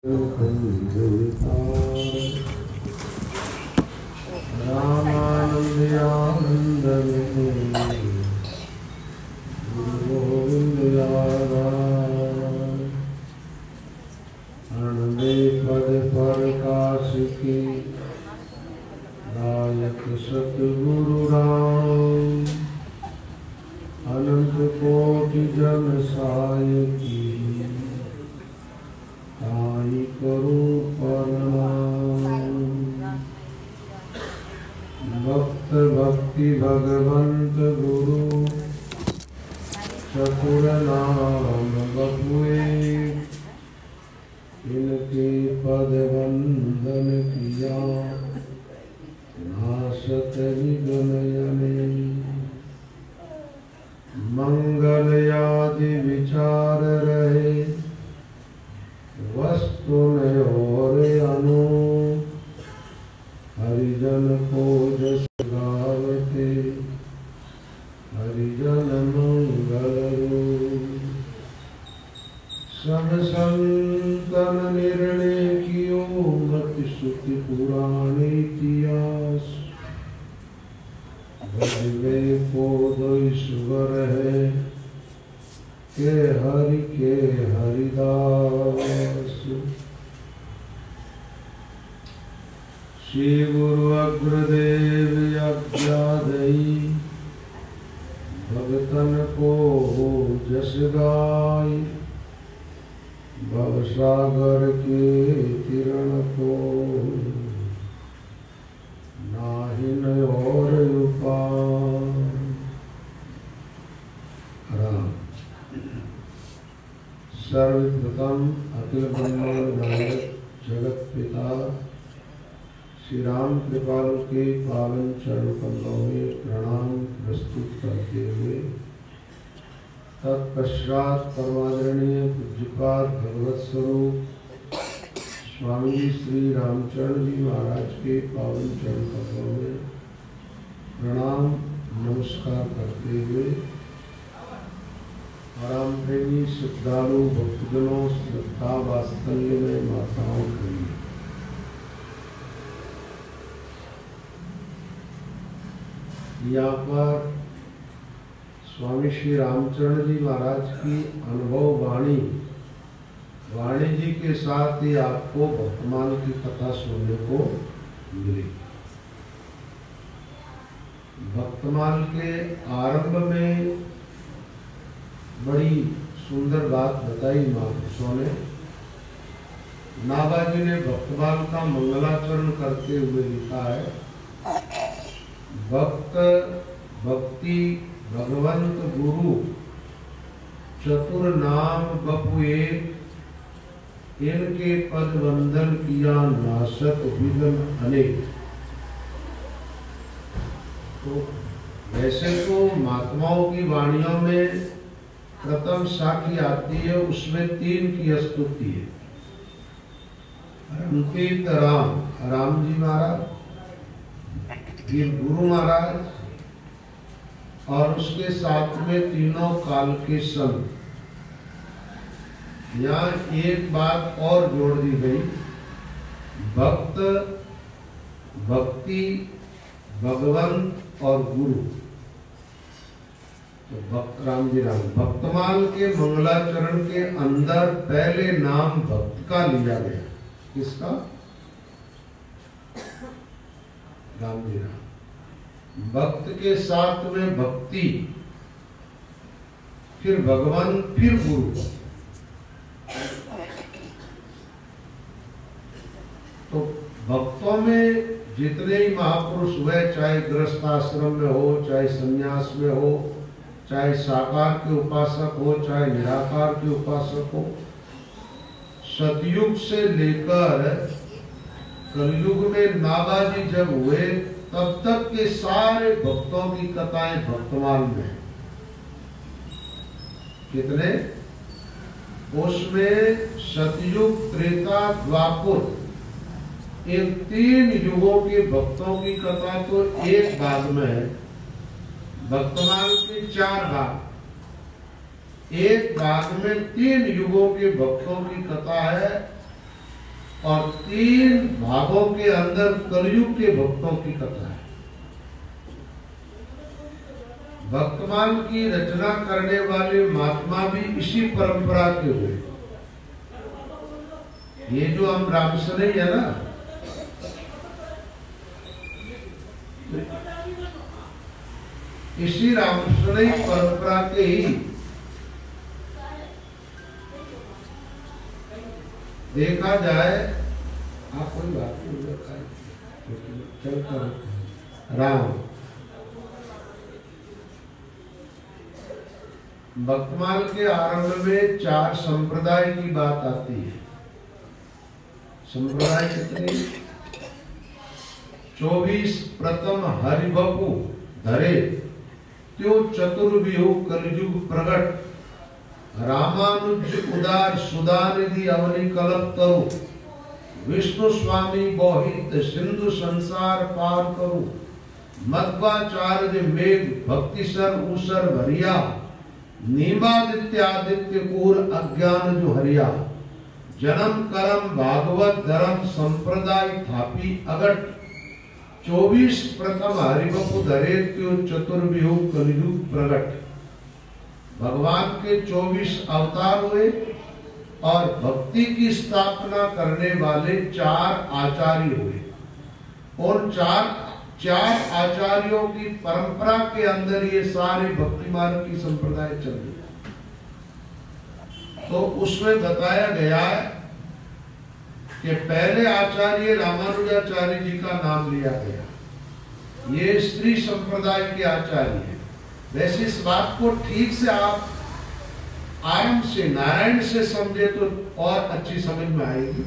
रामानंदयानंद गुरु गोविंद पद प्रकाश की नायक सतगुरु राम अनंत कोटि जन साय की ताई करो प्रणाम। भक्त भक्ति भगवंत गुरु चतुर नाम बपुए इनके पद वंदन किया नासत निगमयने। मंगल आदि विचार रहे वस्तु में और अनु हरिजन को जस गावते हरिजन मंगल सब संतन निर्णय कियो मति श्रुति पुराण इतिहास भजवे को दो ईश्वर है के हरिदास। श्री गुरु अग्रदेव यज्ञादयी भगतन को जस गाय भवसागर के तिरण को नाहिन और उपाय। सर्वप्रथम अखिल ब्रह्मांड नायक जगत पिता श्री राम कृपाल के पावन चरण कमलों में प्रणाम प्रस्तुत करते हुए तत्पश्चात परमादरणीय पूज्यपाद भगवत स्वरूप स्वामी श्री रामचरण जी महाराज के पावन चरण कमलों में प्रणाम नमस्कार करते हुए राम प्रेमी श्रद्धालु भक्तजनों श्रद्धा वात्सल्य में माताओं के लिए यहाँ पर स्वामी श्री रामचरण जी महाराज की अनुभव वाणी जी के साथ ही आपको वर्तमान की कथा सुनने को मिलेगी। वर्तमान के आरंभ में बड़ी सुंदर बात बताई महापुरुषों ने। नाभाजी ने भक्तमाल का मंगलाचरण करते हुए लिखा है, भक्त भक्ति भगवंत गुरु चतुर नाम बपु एक इनके पद वंदन किया नासत विघ्न अनेक। तो वैसे तो महात्माओं की वाणियों में प्रथम साखी आती है, उसमें 3 की स्तुति है। रमतीर्थ राम जी महाराज, फिर गुरु महाराज और उसके साथ में तीनों काल के संत। यहाँ एक बात और जोड़ दी गई, भक्त भक्ति भगवंत और गुरु। तो भक्त राम जी राम भक्तमाल के मंगलाचरण के अंदर पहले नाम भक्त का लिया गया। किसका? राम जी राम। भक्त के साथ में भक्ति, फिर भगवान, फिर गुरु। तो भक्तों में जितने ही महापुरुष हुए, चाहे गृहस्थ आश्रम में हो, चाहे संन्यास में हो, चाहे साकार के उपासक हो, चाहे निराकार के उपासक हो, सतयुग से लेकर कलयुग में नाभाजी जब हुए तब तक के सारे भक्तों की कथाएं भक्तमाल में। कितने? उसमें सतयुग, त्रेता, द्वापर, इन 3 युगों के भक्तों की कथा तो एक भाग में है। भक्तमाल के 4 भाग, एक भाग में 3 युगों के भक्तों की कथा है। और 3 भागों के अंदर कलयुग के भक्तों की कथा है। भक्तमाल की रचना करने वाले महात्मा भी इसी परंपरा के हुए। ये जो हम रामसनई है ना, इसी रामसनई परंपरा के ही देखा जाए। आप कोई बात नहीं चलकर राम भक्तमाल के आरंभ में 4 संप्रदाय की बात आती है। संप्रदाय कितने? 24 प्रथम हरिबपु धरे त्यो चतुर्व्यूह कलयुग प्रगट रामानुज उदार सुदानिधि अवनि कल्प तरु विष्णु स्वामी बोहित सिंधु संसार पार करू मध्वाचार्य मेघ भक्तिसर ऊसर भरिया नीमादित्य आदित्य पूर अज्ञान जो हरिया जन्म करम भागवत धर्म संप्रदाय थापी अगट 24 प्रथम हरिबपु धरे त्यो चतुर्व्यूह कलयुग प्रगट। भगवान के 24 अवतार हुए और भक्ति की स्थापना करने वाले 4 आचार्य हुए। और चार आचार्यों की परंपरा के अंदर ये सारे भक्ति मार्ग की संप्रदाय चल रही। तो उसमें बताया गया है कि पहले आचार्य रामानुजाचार्य जी का नाम लिया गया। ये स्त्री संप्रदाय के आचार्य हैं। वैसे इस बात को ठीक से आप आरंभ से नारायण से समझे तो और अच्छी समझ में आएगी।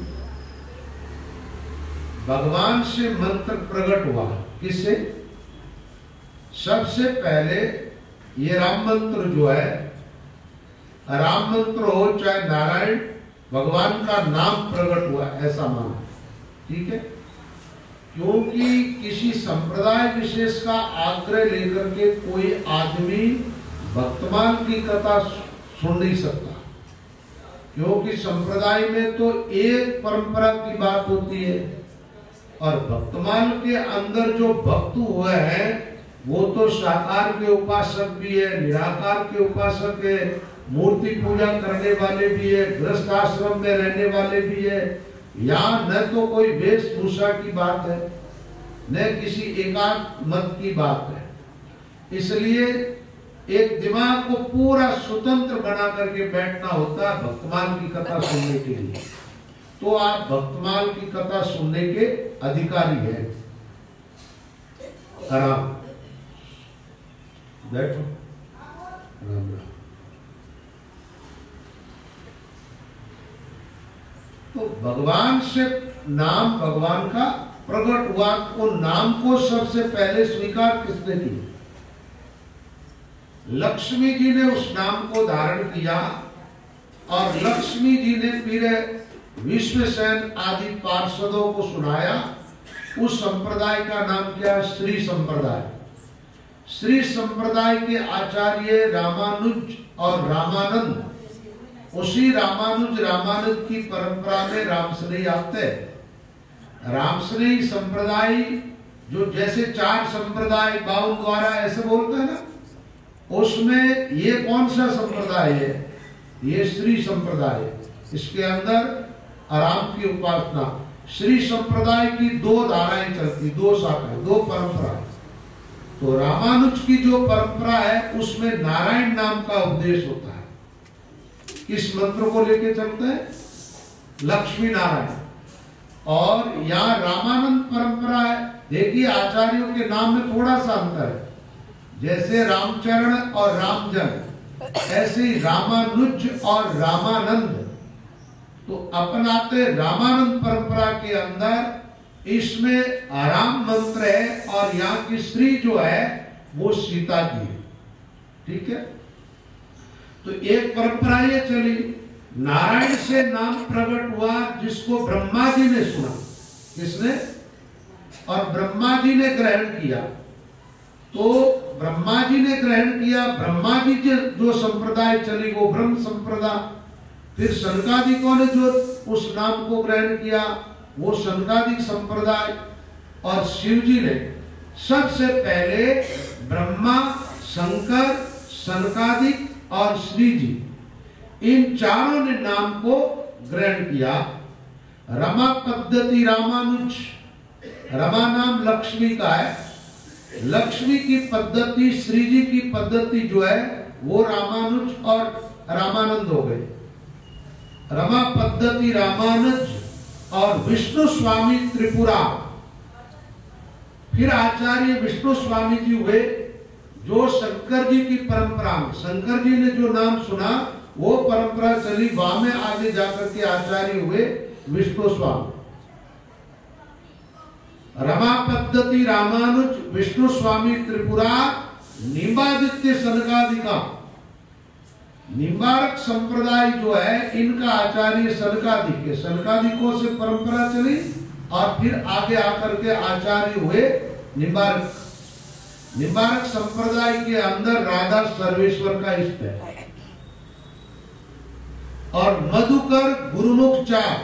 भगवान से मंत्र प्रकट हुआ। किससे? सबसे पहले ये राम मंत्र जो है, राम मंत्र हो चाहे नारायण, भगवान का नाम प्रकट हुआ ऐसा मानो। ठीक है? क्योंकि किसी संप्रदाय विशेष का आग्रह लेकर के कोई आदमी भक्तमाल की कथा सुन नहीं सकता। क्योंकि संप्रदाय में तो एक परंपरा की बात होती है और भक्तमाल के अंदर जो भक्त हुए हैं वो तो साकार के उपासक भी है, निराकार के उपासक है, मूर्ति पूजा करने वाले भी है, गृहस्थ आश्रम में रहने वाले भी है। यहाँ न तो कोई वेशभूषा की बात है न किसी एकांत मत की बात है। इसलिए एक दिमाग को पूरा स्वतंत्र बना करके बैठना होता है भक्तमाल की कथा सुनने के लिए। तो आप भक्तमाल की कथा सुनने के अधिकारी हैं। आराम बैठो। राम राम। तो भगवान से नाम भगवान का प्रकट हुआ। को नाम को सबसे पहले स्वीकार किसने किया? लक्ष्मी जी ने उस नाम को धारण किया और लक्ष्मी जी ने फिर विश्वसेन आदि पार्षदों को सुनाया। उस संप्रदाय का नाम क्या? श्री संप्रदाय। श्री संप्रदाय के आचार्य रामानुज और रामानंद, उसी रामानंद की परंपरा में रामसनई आते हैं। रामसनई संप्रदाय जो जैसे 4 संप्रदाय 52 द्वारा ऐसे बोलते हैं ना, उसमें ये कौन सा संप्रदाय है? ये श्री संप्रदाय। इसके अंदर राम की उपासना। श्री संप्रदाय की 2 धाराएं चलती, 2 शाखाएं, 2 परंपरा। तो रामानुज की जो परंपरा है उसमें नारायण नाम का उपदेश होता है। किस मंत्र को लेके चलते हैं? लक्ष्मी नारायण। और यहाँ रामानंद परंपरा है। देखिए आचार्यों के नाम में थोड़ा सा अंतर है। जैसे रामचरण और रामजन, ऐसे ही रामानुज और रामानंद। तो अपनाते रामानंद परंपरा के अंदर इसमें राम मंत्र है और यहाँ की स्त्री जो है वो सीता जी है। ठीक है? तो एक परंपरा ये चली, नारायण से नाम प्रकट हुआ जिसको ब्रह्मा जी ने सुना। किसने? और ब्रह्मा जी ने ग्रहण किया। तो ब्रह्मा जी ने ग्रहण किया। ब्रह्मा जी के जो संप्रदाय चली वो ब्रह्म संप्रदाय। फिर सनकादिकों ने जो उस नाम को ग्रहण किया वो सनकादिक संप्रदाय, और शिव जी ने सबसे पहले ब्रह्मा, शंकर, सनकादिक और श्री जी, इन चारों ने नाम को ग्रहण किया। रमा पद्धति रामानुज, रमा नाम लक्ष्मी का है, लक्ष्मी की पद्धति, श्री जी की पद्धति जो है वो रामानुज और रामानंद हो गए। रमा पद्धति रामानुज और विष्णु स्वामी त्रिपुरा। फिर आचार्य विष्णु स्वामी जी हुए, जो शंकर जी की परंपरा में, शंकर जी ने जो नाम सुना वो परंपरा चली, वहां में आगे जाकर के आचार्य हुए विष्णु स्वामी। रमा पद्धति रामानुज, विष्णु स्वामी त्रिपुरा, निम्बादित्य सनकादिका। निम्बारक संप्रदाय जो है इनका आचार्य सनकादिक है, सनकादिकों से परंपरा चली और फिर आगे आकर के आचार्य हुए निम्बारक। निम्बारक संप्रदाय के अंदर राधा सर्वेश्वर का इष्ट है। और मधुकर गुरुमुखचार,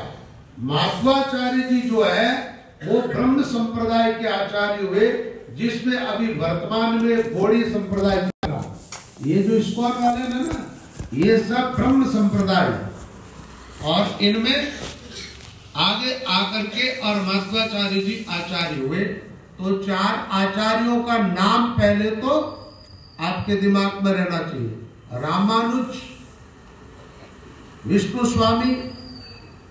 माध्वाचार्य जी जो है वो ब्रह्म संप्रदाय के आचार्य हुए, जिसमें अभी वर्तमान में गौड़ी संप्रदाय, ये जो स्क्वायर वाले हैं ना, ये सब ब्रह्म संप्रदाय, और इनमें आगे आकर के और माध्वाचार्य जी आचार्य हुए। तो चार आचार्यों का नाम पहले तो आपके दिमाग में रहना चाहिए। रामानुज, विष्णु स्वामी,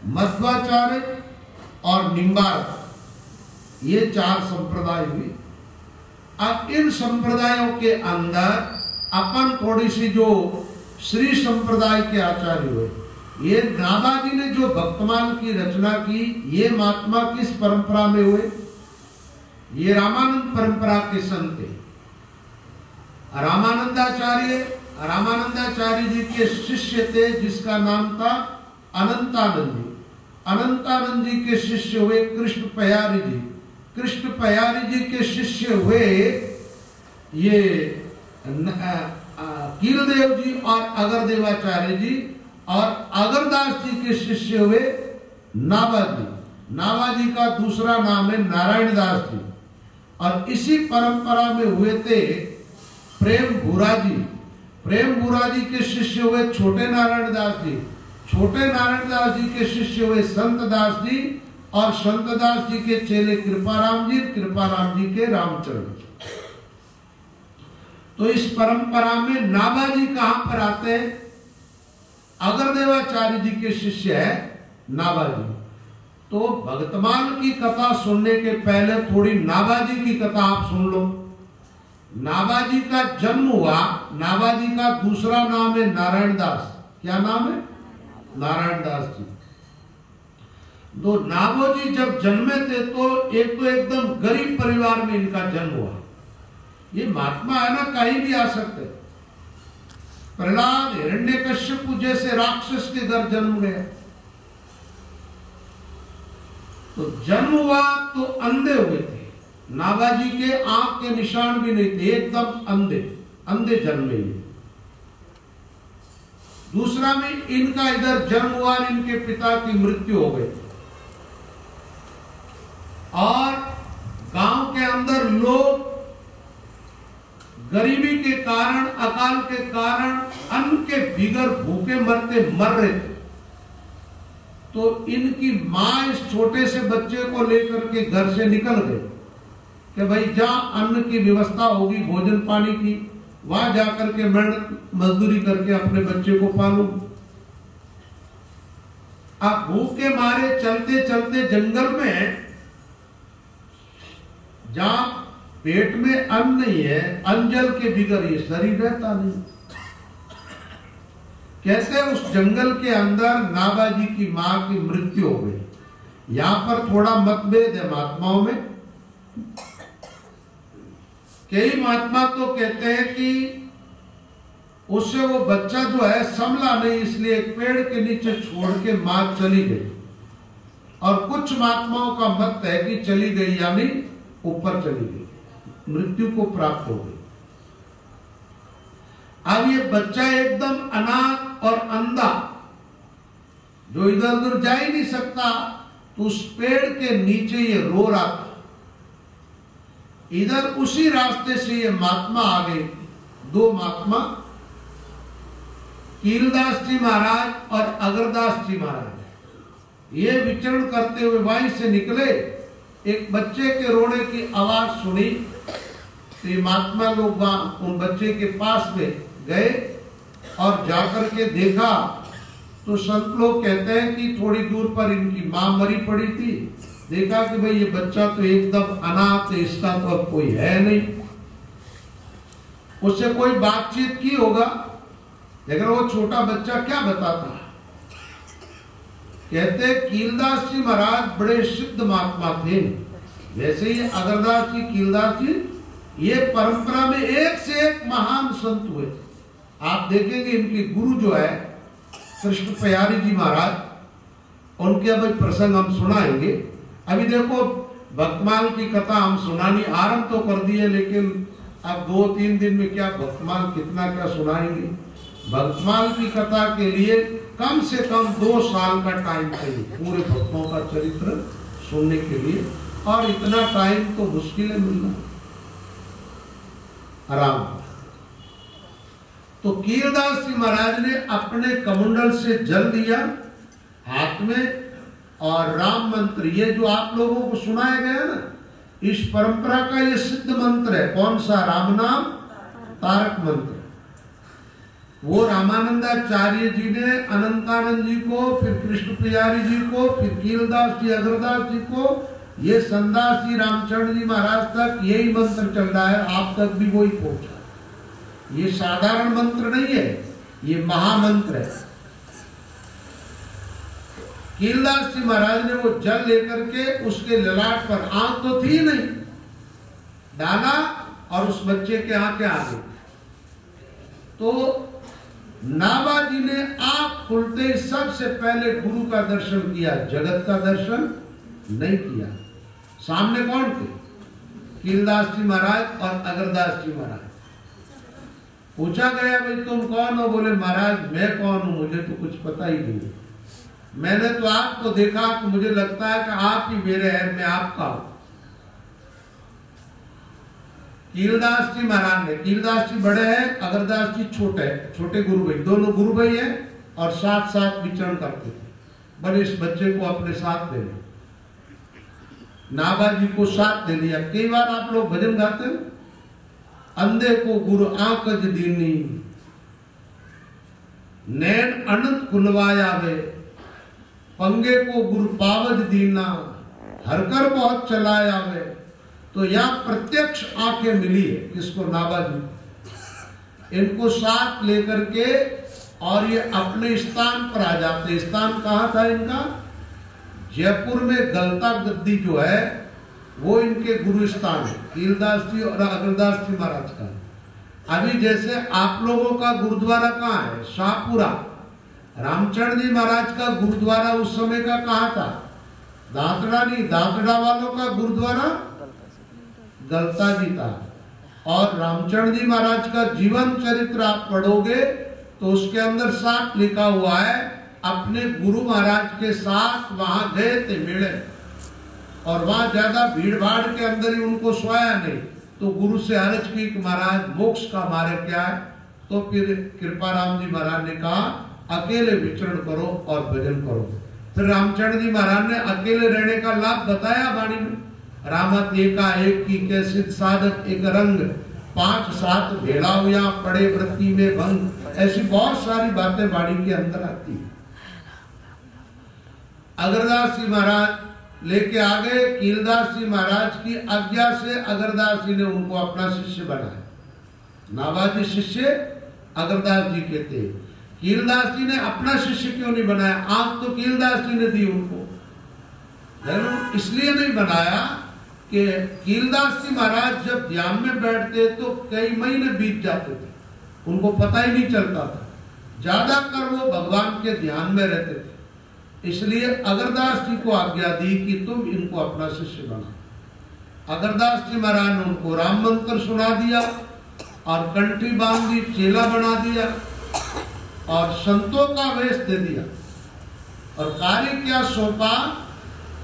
मध्वाचार्य और निम्बारक, ये चार संप्रदाय हुए। अब इन संप्रदायों के अंदर अपन थोड़ी सी जो श्री संप्रदाय के आचार्य हुए, ये नाभाजी ने जो भक्तमाल की रचना की, ये महात्मा किस परंपरा में हुए? ये रामानंद परंपरा के संत थे। रामानंदाचार्य जी के शिष्य थे, जिसका नाम था अनंतानंद जी। अनंतानंद जी के शिष्य हुए कृष्ण पयारी जी। कृष्ण पयारी जी के शिष्य हुए ये कीलदेव जी और अगरदेवाचार्य जी, और अगरदास जी के शिष्य हुए नाभाजी। नाभाजी का दूसरा नाम है नारायण दास जी। और इसी परंपरा में हुए थे प्रेम भूरा जी। प्रेम भूरा जी के शिष्य हुए छोटे नारायण दास जी। छोटे नारायण दास जी के शिष्य हुए संत दास जी, और संत दास जी के चेले कृपाराम जी, कृपाराम जी के रामचरण जी। तो इस परंपरा में नाभाजी कहां पर आते हैं? अगरदेवाचार्य जी के शिष्य है नाभाजी। तो भक्तमाल की कथा सुनने के पहले थोड़ी नाभाजी की कथा आप सुन लो। नाभाजी का जन्म हुआ, नाभाजी का दूसरा नाम है नारायण दास। क्या नाम है? नारायण दास जी। तो नाभाजी जब जन्मे थे तो एकदम गरीब परिवार में इनका जन्म हुआ। ये महात्मा है ना, कहीं भी आ सकते। प्रहलाद, हिरण्यकश्यप जैसे राक्षस के घर जन्म गया। तो जन्म हुआ तो अंधे हुए थे। नाभाजी के आंख के निशान भी नहीं थे, एकदम अंधे जन्मे हुए। दूसरा में इनका इधर जन्म हुआ, इनके पिता की मृत्यु हो गई, और गांव के अंदर लोग गरीबी के कारण, अकाल के कारण, अन्न के बिगर भूखे मर रहे थे। तो इनकी मां इस छोटे से बच्चे को लेकर के घर से निकल गई कि भाई जहां अन्न की व्यवस्था होगी, भोजन पानी की, वहां जाकर के मेहनत मजदूरी करके अपने बच्चे को पालू। अब भूख के मारे चलते चलते जंगल में, जहां पेट में अन्न नहीं है, अन्न जल के बिगर ये शरीर रहता नहीं। कहते उस जंगल के अंदर नाभाजी की मां की मृत्यु हो गई। यहां पर थोड़ा मतभेद है महात्माओं में। कई महात्मा तो कहते हैं कि उससे वो बच्चा जो है संभला नहीं, इसलिए एक पेड़ के नीचे छोड़ के मां चली गई। और कुछ महात्माओं का मत है कि चली गई, यानी ऊपर चली गई, मृत्यु को प्राप्त हो गई। अब ये बच्चा एकदम अनाथ और अंधा, जो इधर उधर जा ही नहीं सकता, तो उस पेड़ के नीचे ये रो रहा था। इधर उसी रास्ते से ये महात्मा आ गए, दो महात्मा, कीलदास जी महाराज और अगरदास जी महाराज। ये विचरण करते हुए वहीं से निकले, एक बच्चे के रोने की आवाज सुनी, तो ये महात्मा लोग वहां उन बच्चे के पास में गए और जाकर के देखा तो संत लोग कहते हैं कि थोड़ी दूर पर इनकी मां मरी पड़ी थी। देखा कि भाई ये बच्चा तो एकदम अनाथ है, इसका तो अब कोई है नहीं। उससे कोई बातचीत की होगा, लेकिन वो छोटा बच्चा क्या बताता। कहते कीलदास जी महाराज बड़े सिद्ध महात्मा थे। वैसे ही अगरदास जी, कीलदास जी, ये परंपरा में एक से एक महान संत हुए। आप देखेंगे इनके गुरु जो है कृष्ण प्यारी जी महाराज, उनके अभी प्रसंग हम सुनाएंगे। अभी देखो भक्तमाल की कथा हम सुनानी आरंभ तो कर दिए, लेकिन अब 2-3 दिन में क्या भक्तमाल कितना क्या सुनाएंगे। भक्तमाल की कथा के लिए कम से कम 2 साल का टाइम चाहिए पूरे भक्तों का चरित्र सुनने के लिए, और इतना टाइम तो मुश्किल है मिलना आराम। तो कीलदास जी महाराज ने अपने कमंडल से जल दिया हाथ में, और राम मंत्र, ये जो आप लोगों को सुनाया गया ना, इस परंपरा का ये सिद्ध मंत्र है। कौन सा? राम नाम तारक मंत्र। वो रामानंदाचार्य जी ने अनंतानंद जी को, फिर कृष्ण प्यारी जी को, फिर कीलदास जी, अगरदास जी को, ये संदास जी, रामचंद्र जी महाराज तक यही मंत्र चल रहा है, आप तक भी वही पहुंचा। ये साधारण मंत्र नहीं है, ये महामंत्र है। कीलदास जी महाराज ने वो जल लेकर के उसके ललाट पर, आंख तो थी नहीं, डाला और उस बच्चे के आंखें आ गई। तो नाभा जी ने आंख खुलते सबसे पहले गुरु का दर्शन किया, जगत का दर्शन नहीं किया। सामने कौन थे? कीलदास जी महाराज और अगरदास जी महाराज। पूछा गया भाई तुम कौन हो? बोले महाराज मैं कौन हूं, मुझे तो कुछ पता ही नहीं। मैंने तो आपको देखा तो मुझे लगता है कि आप ही मेरे हैं, मैं आपका हूं। कीलदास जी महाराज ने, कीलदास जी बड़े हैं, अगरदास जी छोटे हैं, छोटे गुरु भाई, दोनों गुरु भाई हैं और साथ साथ विचरण करते थे। बड़े इस बच्चे को अपने साथ ले लिया, नाभा जी को साथ ले लिया। कई बार आप लोग भजन गाते हैं, अंधे को गुरु आंकज दीनी, नैन अनंत खुलवाया वे, पंगे को गुरु पावज दीना, हरकर बहुत चलाया वे। तो यहाँ प्रत्यक्ष आंखें मिली है किसको? नाभा जी। इनको साथ लेकर के और ये अपने स्थान पर आ जाते। स्थान कहाँ था इनका? जयपुर में गलता गद्दी जो है वो इनके गुरु स्थान है, कीलदास जी और अगरदास जी महाराज का। अभी जैसे आप लोगों का गुरुद्वारा कहाँ है? शाहपुरा। रामचंद्र जी महाराज का गुरुद्वारा उस समय का कहाँ था? दांतड़ा नहीं, दांतड़ा वालों का गुरुद्वारा गलता जी था। और रामचंद्र जी महाराज का जीवन चरित्र आप पढ़ोगे तो उसके अंदर साफ लिखा हुआ है, अपने गुरु महाराज के साथ वहां गए थे मेले, और वहां ज्यादा भीड़ भाड़ के अंदर ही उनको सोया नहीं। तो गुरु से अर्ज की कि महाराज मोक्ष का मार्ग क्या है? तो फिर कृपाराम जी महाराज ने कहा अकेले विचरण करो और भजन करो। फिर रामचंद्र जी महाराज ने अकेले रहने का लाभ बताया वाणी में। रामत एका एक की कैसे साधक एक रंग, 5-7 भेड़ा हुआ पड़े वृत्ति में भंग। ऐसी बहुत सारी बातें वाणी के अंदर आती है। अगरदास जी महाराज लेके आ गए। कीलदास जी महाराज की आज्ञा से अगरदास जी ने उनको अपना शिष्य बनाया। नाभा जी शिष्य अगरदास जी के थे। कीलदास जी ने अपना शिष्य क्यों नहीं बनाया? आंख तो कीलदास जी ने दी उनको, इसलिए नहीं बनाया कि कीलदास जी महाराज जब ध्यान में बैठते तो कई महीने बीत जाते थे, उनको पता ही नहीं चलता था। ज्यादातर वो भगवान के ध्यान में रहते थे। इसलिए अगरदास जी को आज्ञा दी कि तुम इनको अपना शिष्य बनाओ। अगरदास जी महाराज ने उनको राम मंत्र सुना दिया और कंठी बांध दी, चेला बना दिया और संतों का वेश दे दिया। और कार्य क्या सौंपा?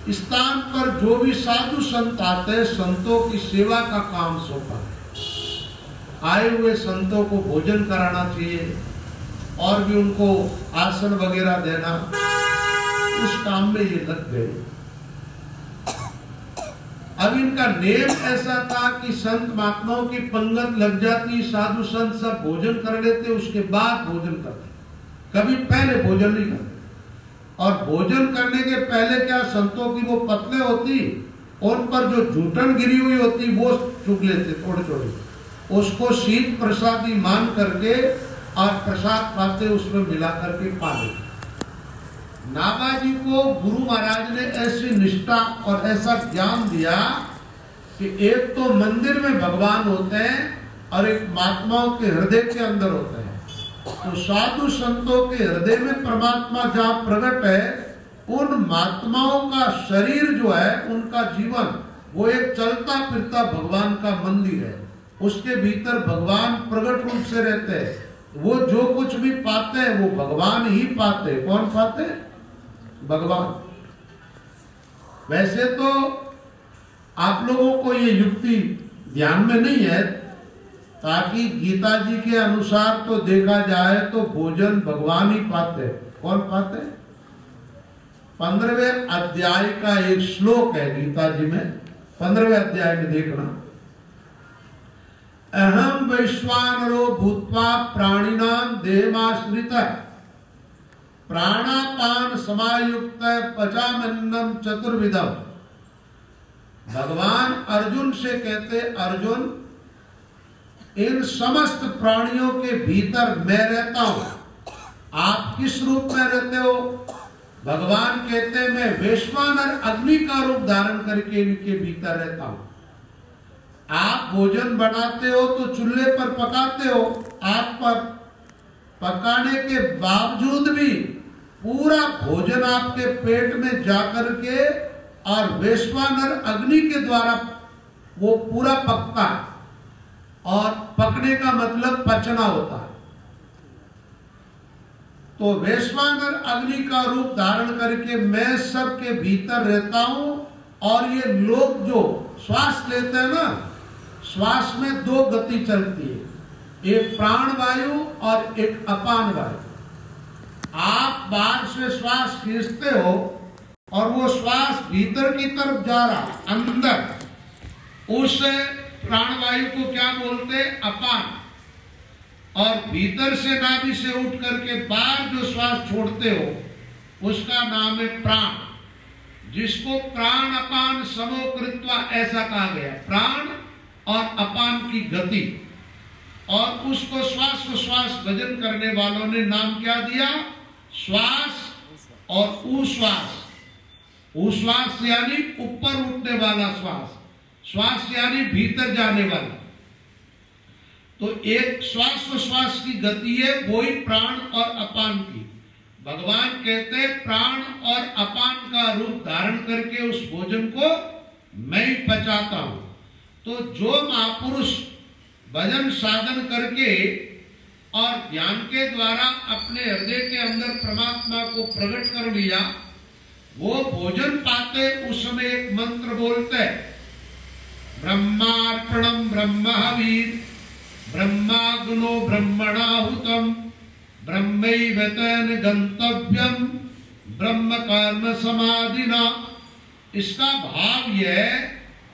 स्थान पर जो भी साधु संत आते, संतों की सेवा का काम सौंपा। आए हुए संतों को भोजन कराना चाहिए और भी उनको आसन वगैरह देना, उस काम में ये लग गए। अब इनका नेम ऐसा था कि संत महात्माओं की पंगत लग जाती, साधु संत सब भोजन कर लेते, उसके बाद भोजन करते, कभी पहले भोजन नहीं करते। और भोजन करने के पहले क्या, संतों की वो पतले होती, उन पर जो जूठन गिरी हुई होती वो चुग लेते थोड़े थोड़े, उसको शीत प्रसादी मान करके और प्रसाद पाते उसमें मिला करके पा लेते। नागाजी को गुरु महाराज ने ऐसी निष्ठा और ऐसा ज्ञान दिया कि एक तो मंदिर में भगवान होते हैं और एक महात्माओं के हृदय के अंदर होते हैं। तो साधु संतों के हृदय में परमात्मा जहाँ प्रकट है, उन महात्माओं का शरीर जो है, उनका जीवन वो एक चलता फिरता भगवान का मंदिर है। उसके भीतर भगवान प्रकट रूप से रहते हैं। वो जो कुछ भी पाते हैं वो भगवान ही पाते हैं। कौन पाते हैं? भगवान। वैसे तो आप लोगों को ये युक्ति ध्यान में नहीं है, ताकि गीता जी के अनुसार तो देखा जाए तो भोजन भगवान ही पाते। कौन पाते? 15वें अध्याय का एक श्लोक है गीता जी में, 15वें अध्याय में देखना, अहम वैश्वानरो भूत्वा प्राणिनां देहमाश्रितः प्राणापान समायुक्त पचामन्नम चतुर्विधम। भगवान अर्जुन से कहते, अर्जुन इन समस्त प्राणियों के भीतर मैं रहता हूं। आप किस रूप में रहते हो? भगवान कहते हैं मैं वैश्वानर अग्नि का रूप धारण करके इनके भीतर रहता हूं। आप भोजन बनाते हो तो चूल्हे पर पकाते हो, आग पर पकाने के बावजूद भी पूरा भोजन आपके पेट में जाकर के और वैश्वानर अग्नि के द्वारा वो पूरा पकता है। और पकने का मतलब पचना होता है। तो वैश्वानर अग्नि का रूप धारण करके मैं सबके भीतर रहता हूं। और ये लोग जो श्वास लेते हैं ना, श्वास में दो गति चलती है, एक प्राण वायु और एक अपान वायु। आप बाहर से श्वास खींचते हो और वो श्वास भीतर की तरफ जा रहा अंदर, उस प्राणवायु को क्या बोलते? अपान। और भीतर से नाभि से उठ करके बाहर जो श्वास छोड़ते हो उसका नाम है प्राण, जिसको प्राण अपान समो कृत्वा ऐसा कहा गया। प्राण और अपान की गति, और उसको श्वास भजन करने वालों ने नाम क्या दिया? श्वास और उश्वास। उश्वास यानी ऊपर उठने वाला श्वास, श्वास यानी भीतर जाने वाला। तो एक श्वास की गति है, वो ही प्राण और अपान की। भगवान कहते हैं प्राण और अपान का रूप धारण करके उस भोजन को मैं ही पचाता हूं। तो जो महापुरुष भजन साधन करके और ध्यान के द्वारा अपने हृदय के अंदर परमात्मा को प्रकट कर लिया, वो भोजन पाते उस समय एक मंत्र बोलते हैं, ब्रह्मार्पणम ब्रह्महवीर ब्रह्माग्नो ब्रह्मणाहुतम ब्रह्मैवतेन गंतव्यम ब्रह्म कर्म समाधिना। इसका भाव यह है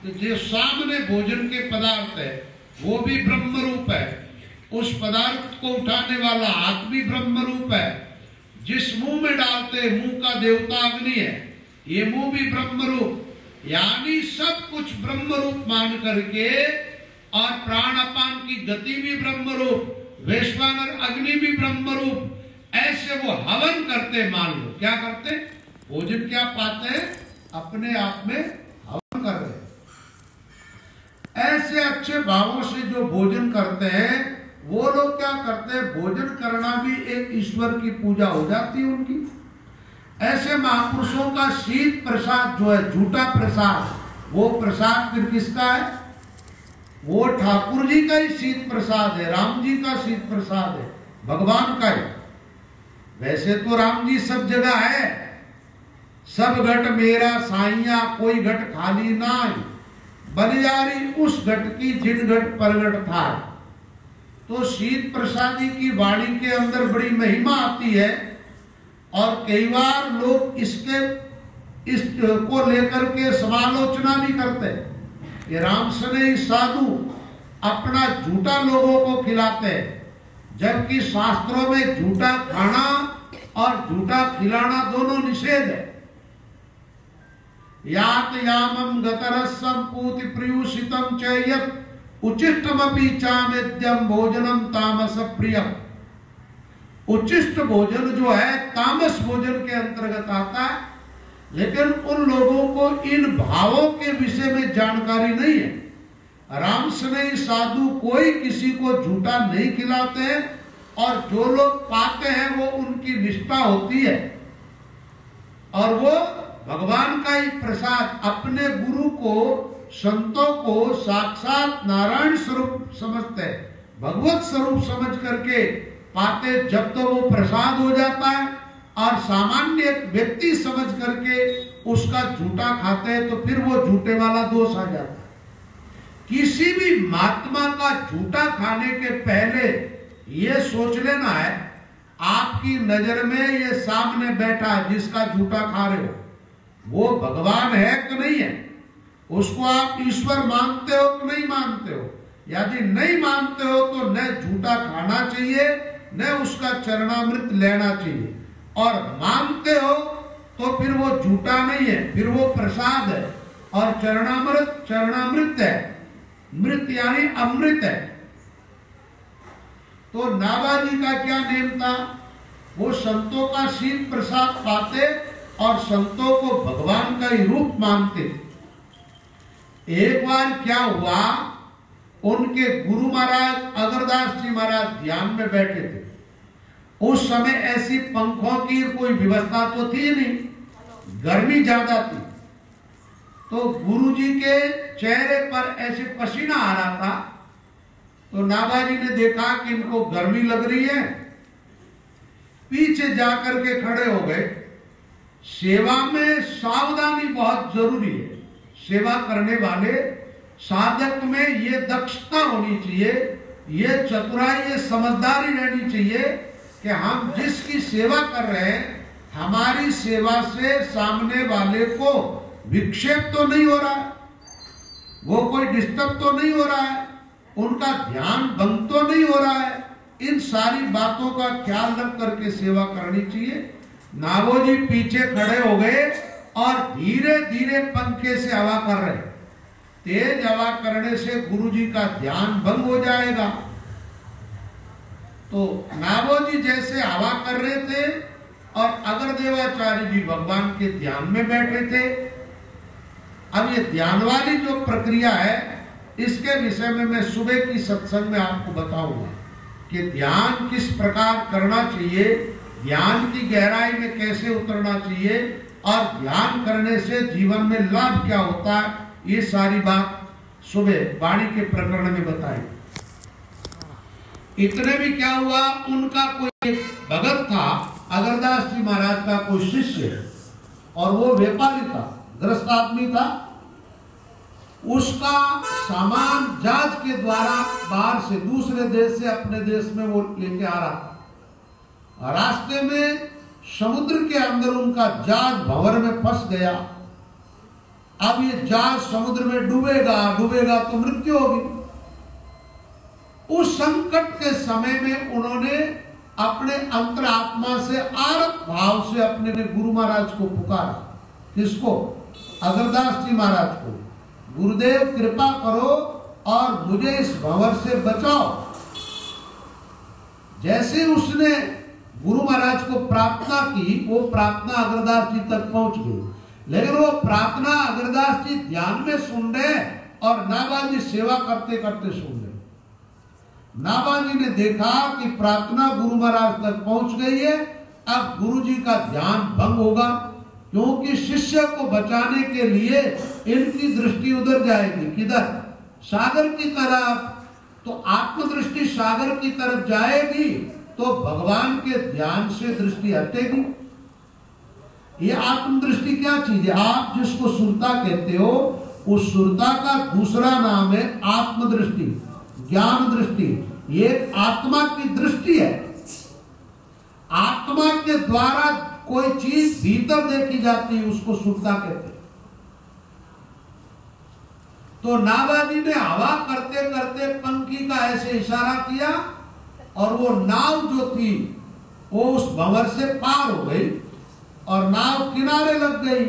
कि जो सामने भोजन के पदार्थ है वो भी ब्रह्म रूप है, उस पदार्थ को उठाने वाला हाथ भी ब्रह्म रूप है, जिस मुंह में डालते मुंह का देवता अग्नि है, ये मुंह भी ब्रह्म रूप, यानी सब कुछ ब्रह्म रूप मान करके, और प्राण अपान की गति भी ब्रह्म रूप, वैश्वानर अग्नि भी ब्रह्म रूप, ऐसे वो हवन करते। मान लो क्या करते? भोजन क्या पाते हैं? अपने आप में हवन कर रहे। ऐसे अच्छे भावों से जो भोजन करते हैं वो लोग क्या करते हैं? भोजन करना भी एक ईश्वर की पूजा हो जाती है उनकी। ऐसे महापुरुषों का शीत प्रसाद जो है, झूठा प्रसाद, वो प्रसाद फिर किसका है? वो ठाकुर जी का ही शीत प्रसाद है, राम जी का शीत प्रसाद है, भगवान का ही। वैसे तो राम जी सब जगह है, सब घट मेरा साइया कोई घट खाली नाय, बलियारी उस घट की जिन घट परगट था। तो शीत प्रसाद जी की वाणी के अंदर बड़ी महिमा आती है और कई बार लोग इसको लेकर के समालोचना भी करते हैं कि रामसने साधु अपना झूठा लोगों को खिलाते हैं, जबकि शास्त्रों में झूठा खाना और झूठा खिलाना दोनों निषेध है। यात यामम गतरसम पूति प्रियुषितम च यत् उचिष्टमपि चामेद्यम भोजनम तामस प्रियम। उचिष्ट भोजन जो है तामस भोजन के अंतर्गत आता है, लेकिन उन लोगों को इन भावों के विषय में जानकारी नहीं है। रामस्नेही साधु कोई किसी को झूठा नहीं खिलाते हैं और जो लोग पाते हैं वो उनकी निष्ठा होती है और वो भगवान का ही प्रसाद अपने गुरु को, संतों को साक्षात नारायण स्वरूप समझते हैं, भगवत स्वरूप समझ करके पाते। जब तो वो प्रसाद हो जाता है और सामान्य व्यक्ति समझ करके उसका झूठा खाते हैं तो फिर वो झूठे वाला दोष आ जाता है। किसी भी महात्मा का झूठा खाने के पहले ये सोच लेना है, आपकी नजर में ये सामने बैठा जिसका झूठा खा रहे हो वो भगवान है कि नहीं है, उसको आप ईश्वर मानते हो कि नहीं मानते हो। यदि नहीं मानते हो तो न झूठा खाना चाहिए न उसका चरणामृत लेना चाहिए, और मानते हो तो फिर वो झूठा नहीं है, फिर वो प्रसाद है और चरणामृत है, मृत यानी अमृत है। तो नाभाजी का क्या नेम था, वो संतों का शीत प्रसाद पाते और संतों को भगवान का ही रूप मानते थे। एक बार क्या हुआ, उनके गुरु महाराज अगरदास जी महाराज ध्यान में बैठे थे। उस समय ऐसी पंखों की कोई व्यवस्था तो थी नहीं, गर्मी ज्यादा थी। तो गुरुजी के चेहरे पर ऐसे पसीना आ रहा था, तो नाभाजी ने देखा कि इनको गर्मी लग रही है, पीछे जाकर के खड़े हो गए। सेवा में सावधानी बहुत जरूरी है। सेवा करने वाले साधक में ये दक्षता होनी चाहिए, ये चतुराई, ये समझदारी रहनी चाहिए कि हम जिसकी सेवा कर रहे हैं हमारी सेवा से सामने वाले को विक्षेप तो नहीं हो रहा है, वो कोई डिस्टर्ब तो नहीं हो रहा है, उनका ध्यान भंग तो नहीं हो रहा है। इन सारी बातों का ख्याल रख करके सेवा करनी चाहिए। नाभोजी पीछे खड़े हो गए और धीरे धीरे पंखे से हवा कर रहे। तेज हवा करने से गुरुजी का ध्यान भंग हो जाएगा। तो नाभोजी जैसे हवा कर रहे थे और अग्रदेवाचार्य जी भगवान के ध्यान में बैठे थे। अब ये ध्यान वाली जो प्रक्रिया है इसके विषय में मैं सुबह की सत्संग में आपको बताऊंगा कि ध्यान किस प्रकार करना चाहिए, ध्यान की गहराई में कैसे उतरना चाहिए और ध्यान करने से जीवन में लाभ क्या होता है, ये सारी बात सुबह वाणी के प्रकरण में बताई। इतने भी क्या हुआ, उनका कोई भगत था, अगरदास जी महाराज का कोई शिष्य, और वो व्यापारी था, गृहस्थ आदमी था। उसका सामान जहाज के द्वारा बाहर से दूसरे देश से अपने देश में वो लेके आ रहा था। रास्ते में समुद्र के अंदर उनका जहाज भंवर में फंस गया। अब ये जहाज समुद्र में डूबेगा तो मृत्यु होगी। उस संकट के समय में उन्होंने अपने अंतरात्मा से आरत भाव से अपने गुरु महाराज को पुकारा। किसको? अगरदास जी महाराज को। गुरुदेव कृपा करो और मुझे इस भंवर से बचाओ। जैसे उसने गुरु महाराज को प्रार्थना की, वो प्रार्थना अगरदास जी तक पहुंच गई। लेकिन वो प्रार्थना अगरदास जी ध्यान में सुन रहे और नाभाजी सेवा करते करते सुन रहे। नाभाजी ने देखा कि प्रार्थना गुरु महाराज तक पहुंच गई है, अब गुरु जी का ध्यान भंग होगा, क्योंकि शिष्य को बचाने के लिए इनकी दृष्टि उधर जाएगी। किधर? सागर की तरफ। तो आत्मदृष्टि सागर की तरफ जाएगी तो भगवान के ध्यान से दृष्टि हटेगी। ये आत्मदृष्टि क्या चीज है? आप जिसको सुरता कहते हो, उस सुरता का दूसरा नाम है आत्मदृष्टि, ज्ञान दृष्टि। ये आत्मा की दृष्टि है। आत्मा के द्वारा कोई चीज भीतर देखी जाती है, उसको सुरता कहते हैं। तो नाभाजी ने हवा करते करते पंखी का ऐसे इशारा किया और वो नाव जो थी वो उस भंवर से पार हो गई और नाव किनारे लग गई।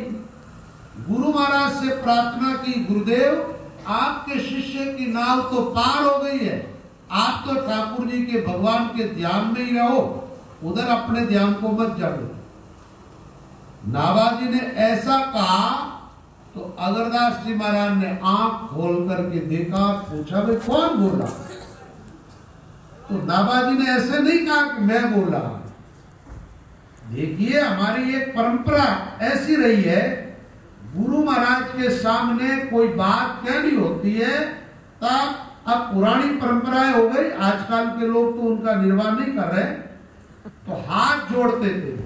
गुरु महाराज से प्रार्थना की, गुरुदेव आपके शिष्य की नाव तो पार हो गई है, आप तो ठाकुर जी के भगवान के ध्यान में ही रहो, उधर अपने ध्यान को मत जाओ। नाभाजी ने ऐसा कहा तो अगरदास जी महाराज ने आंख खोल करके देखा, पूछा भाई कौन बोल रहा? तो नाभाजी ने ऐसे नहीं कहा कि मैं बोल रहा। देखिए हमारी एक परंपरा ऐसी रही है, गुरु महाराज के सामने कोई बात कहनी होती है तब, अब पुरानी परंपराएं हो गई, आजकल के लोग तो उनका निर्वाह नहीं कर रहे, तो हाथ जोड़ते थे।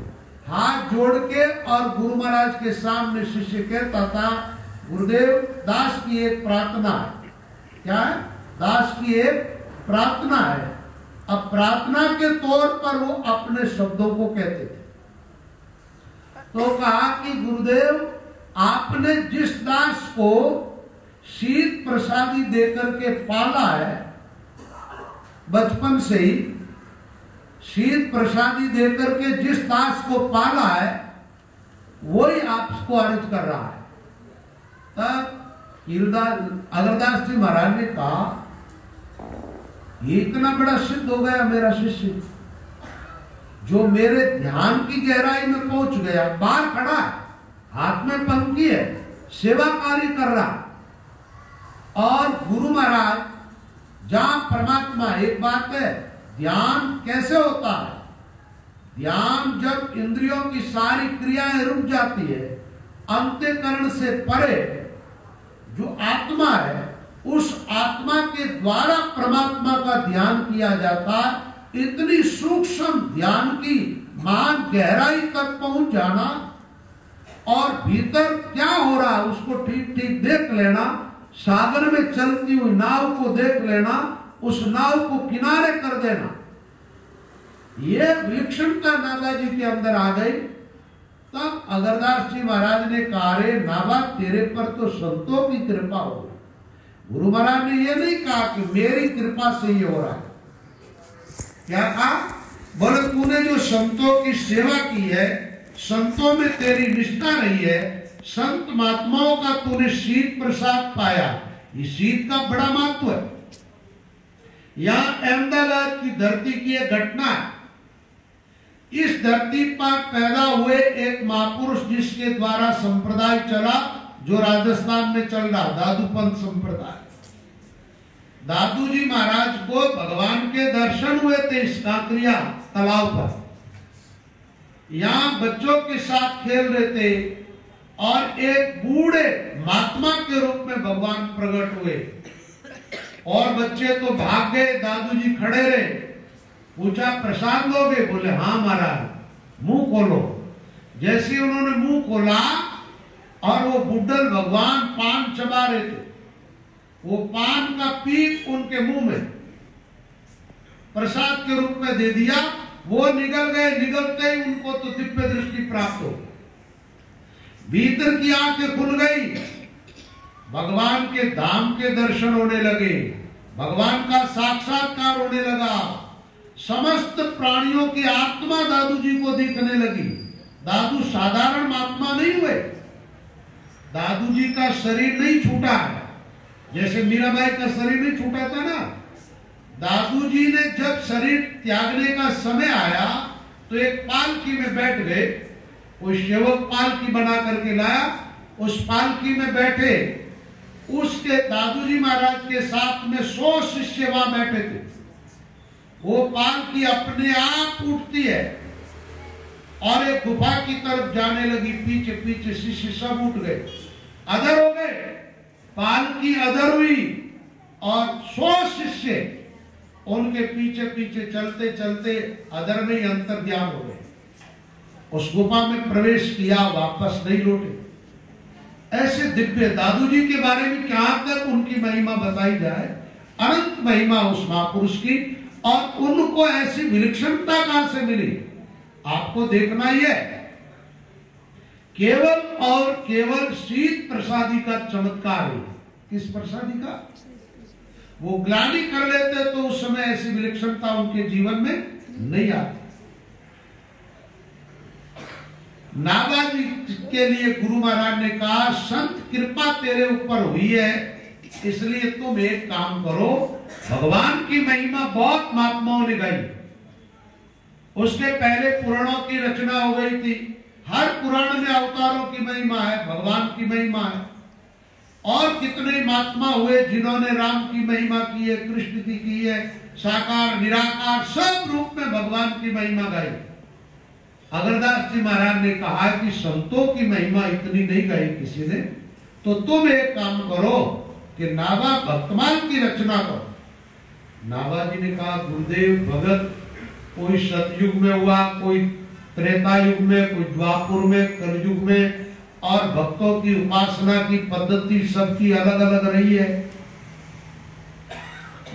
हाथ जोड़ के और गुरु महाराज के सामने शिष्य कहता था, गुरुदेव दास की एक प्रार्थना है। क्या है? दास की एक प्रार्थना है। अब प्रार्थना के तौर पर वो अपने शब्दों को कहते थे। तो कहा कि गुरुदेव आपने जिस दास को शीत प्रसादी देकर के पाला है, बचपन से ही शीत प्रसादी देकर के जिस दास को पाला है, वही आपको अर्ज कर रहा है। तब अगरदास जी महाराज ने कहा, ये इतना बड़ा सिद्ध हो गया मेरा शिष्य, जो मेरे ध्यान की गहराई में पहुंच गया, बाहर खड़ा है, हाथ में पंखी है, सेवा कार्य कर रहा। और गुरु महाराज जहां परमात्मा, एक बात है, ध्यान कैसे होता है? ध्यान जब इंद्रियों की सारी क्रियाएं रुक जाती है, अंतःकरण से परे जो आत्मा है, उस आत्मा के द्वारा परमात्मा का ध्यान किया जाता है। इतनी सूक्ष्म ध्यान की महान गहराई तक पहुंच जाना और भीतर क्या हो रहा है उसको ठीक ठीक देख लेना, सागर में चलती हुई नाव को देख लेना, उस नाव को किनारे कर देना, ये विलक्षणता नाभाजी के अंदर आ गई। तब अगरदास जी महाराज ने कहा, रे नाभा तेरे पर तो संतों की कृपा हो गई। गुरु महाराज ने ये नहीं कहा कि मेरी कृपा से ये हो रहा है। क्या कहा? बोले तूने जो संतों की सेवा की है, संतों में तेरी निष्ठा रही है, संत महात्माओं का तूने शीत प्रसाद पाया, ये शीत का बड़ा महत्व है। यहां अहमदाबाद की धरती की एक घटना है। इस धरती पर पैदा हुए एक महापुरुष जिसके द्वारा संप्रदाय चला, जो राजस्थान में चल रहा, दादूपंथ संप्रदाय। दादू जी महाराज को भगवान के दर्शन हुए थे इस कांकरिया तालाब पर। यहां बच्चों के साथ खेल रहे थे और एक बूढ़े महात्मा के रूप में भगवान प्रकट हुए और बच्चे तो भाग गए। दादू जी खड़े रहे, पूछा प्रसाद लोगे? बोले हाँ महाराज। मुंह खोलो। जैसे उन्होंने मुंह खोला और वो बुड्ढल भगवान पान चबा रहे थे, वो पान का पीक उनके मुंह में प्रसाद के रूप में दे दिया। वो निगल गए, निगलते ही उनको तो दिव्य दृष्टि प्राप्त हो, भीतर की आंखें खुल गई, भगवान के धाम के दर्शन होने लगे, भगवान का साक्षात्कार होने लगा। समस्त प्राणियों की आत्मा दादू जी को दिखने लगी। दादू साधारण महात्मा नहीं हुए, दादू जी का शरीर नहीं छूटा है, जैसे मीराबाई का शरीर नहीं छूटा था ना। दादू जी ने जब शरीर त्यागने का समय आया तो एक पालकी में बैठ गए, कोई सेवक पालकी बना करके लाया, उस पालकी में बैठे। उसके दादू जी महाराज के साथ में 100 शिष्य वहां बैठे थे। वो पालकी अपने आप उठती है और एक गुफा की तरफ जाने लगी। पीछे पीछे शिष्य सब उठ गए, अधर हो गए, पालकी अधर हुई और 100 शिष्य उनके पीछे पीछे चलते चलते अधर में ही अंतर्ध्यान हो गए। उस गुफा में प्रवेश किया, वापस नहीं लौटे। ऐसे दिव्य दादू जी के बारे में क्या तक उनकी महिमा बताई जाए, अनंत महिमा उस महापुरुष की। और उनको ऐसी विलक्षणता कहां से मिली, आपको देखना ही है। केवल और केवल शीत प्रसादी का चमत्कार है। किस प्रसादी का? वो ग्लानि कर लेते तो उस समय ऐसी विलक्षणता उनके जीवन में नहीं आती। नागा जी के लिए गुरु महाराज ने कहा, संत कृपा तेरे ऊपर हुई है, इसलिए तुम एक काम करो, भगवान की महिमा बहुत महात्माओं ने गाई। उसके पहले पुराणों की रचना हो गई थी। हर पुराण में अवतारों की महिमा है, भगवान की महिमा है। और कितने महात्मा हुए जिन्होंने राम की महिमा की है, कृष्ण की है, साकार निराकार सब रूप में भगवान की महिमा गाई। अगरदास जी महाराज ने कहा कि संतों की महिमा इतनी नहीं गाई किसी ने, तो तुम एक काम करो कि नागा भक्तमाल की रचना करो। नागा जी ने कहा, गुरुदेव भगत कोई सतयुग में हुआ, कोई त्रेता युग में, कोई द्वापुर में, कलयुग में, और भक्तों की उपासना की पद्धति सबकी अलग अलग रही है।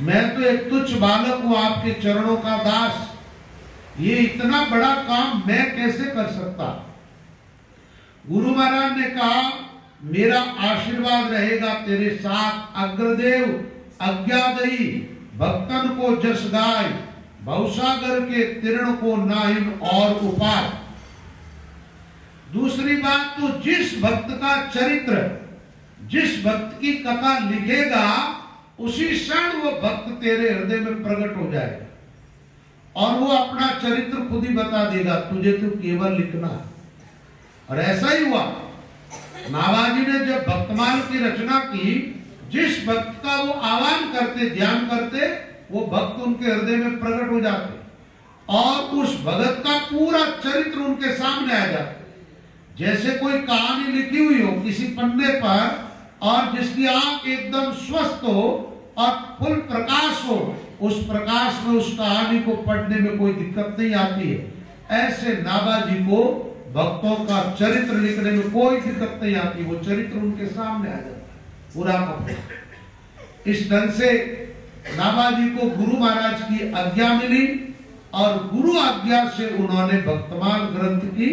मैं तो एक तुच्छ बालक हूं, आपके चरणों का दास। ये इतना बड़ा काम मैं कैसे कर सकता? गुरु महाराज ने कहा, मेरा आशीर्वाद रहेगा तेरे साथ। अग्रदेव अज्ञादयी भक्तन को जस गाय, भवसागर के तीर्ण को नाहिन और उपाय। दूसरी बात, तो जिस भक्त का चरित्र, जिस भक्त की कथा लिखेगा, उसी क्षण वो भक्त तेरे हृदय में प्रकट हो जाएगा और वो अपना चरित्र खुद ही बता देगा, तुझे तो केवल लिखना है। और ऐसा ही हुआ। नागाजी ने जब भक्तमाल की रचना की, जिस भक्त का वो आह्वान करते, ध्यान करते, वो भक्त उनके हृदय में प्रकट हो जाते और उस भगत का पूरा चरित्र उनके सामने आ जाता। जैसे कोई कहानी लिखी हुई हो किसी पन्ने पर, और जिसकी आंख एकदम स्वस्थ हो और फुल प्रकाश हो, उस प्रकाश में उस कहानी को पढ़ने में कोई दिक्कत नहीं आती है। ऐसे नागाजी को भक्तों का चरित्र लिखने में कोई दिक्कत नहीं आती, वो चरित्र उनके सामने आ जाता है पूरा का पूरा। इस ढंग से नागाजी को गुरु महाराज की आज्ञा मिली और गुरु आज्ञा से उन्होंने भक्तमाल ग्रंथ की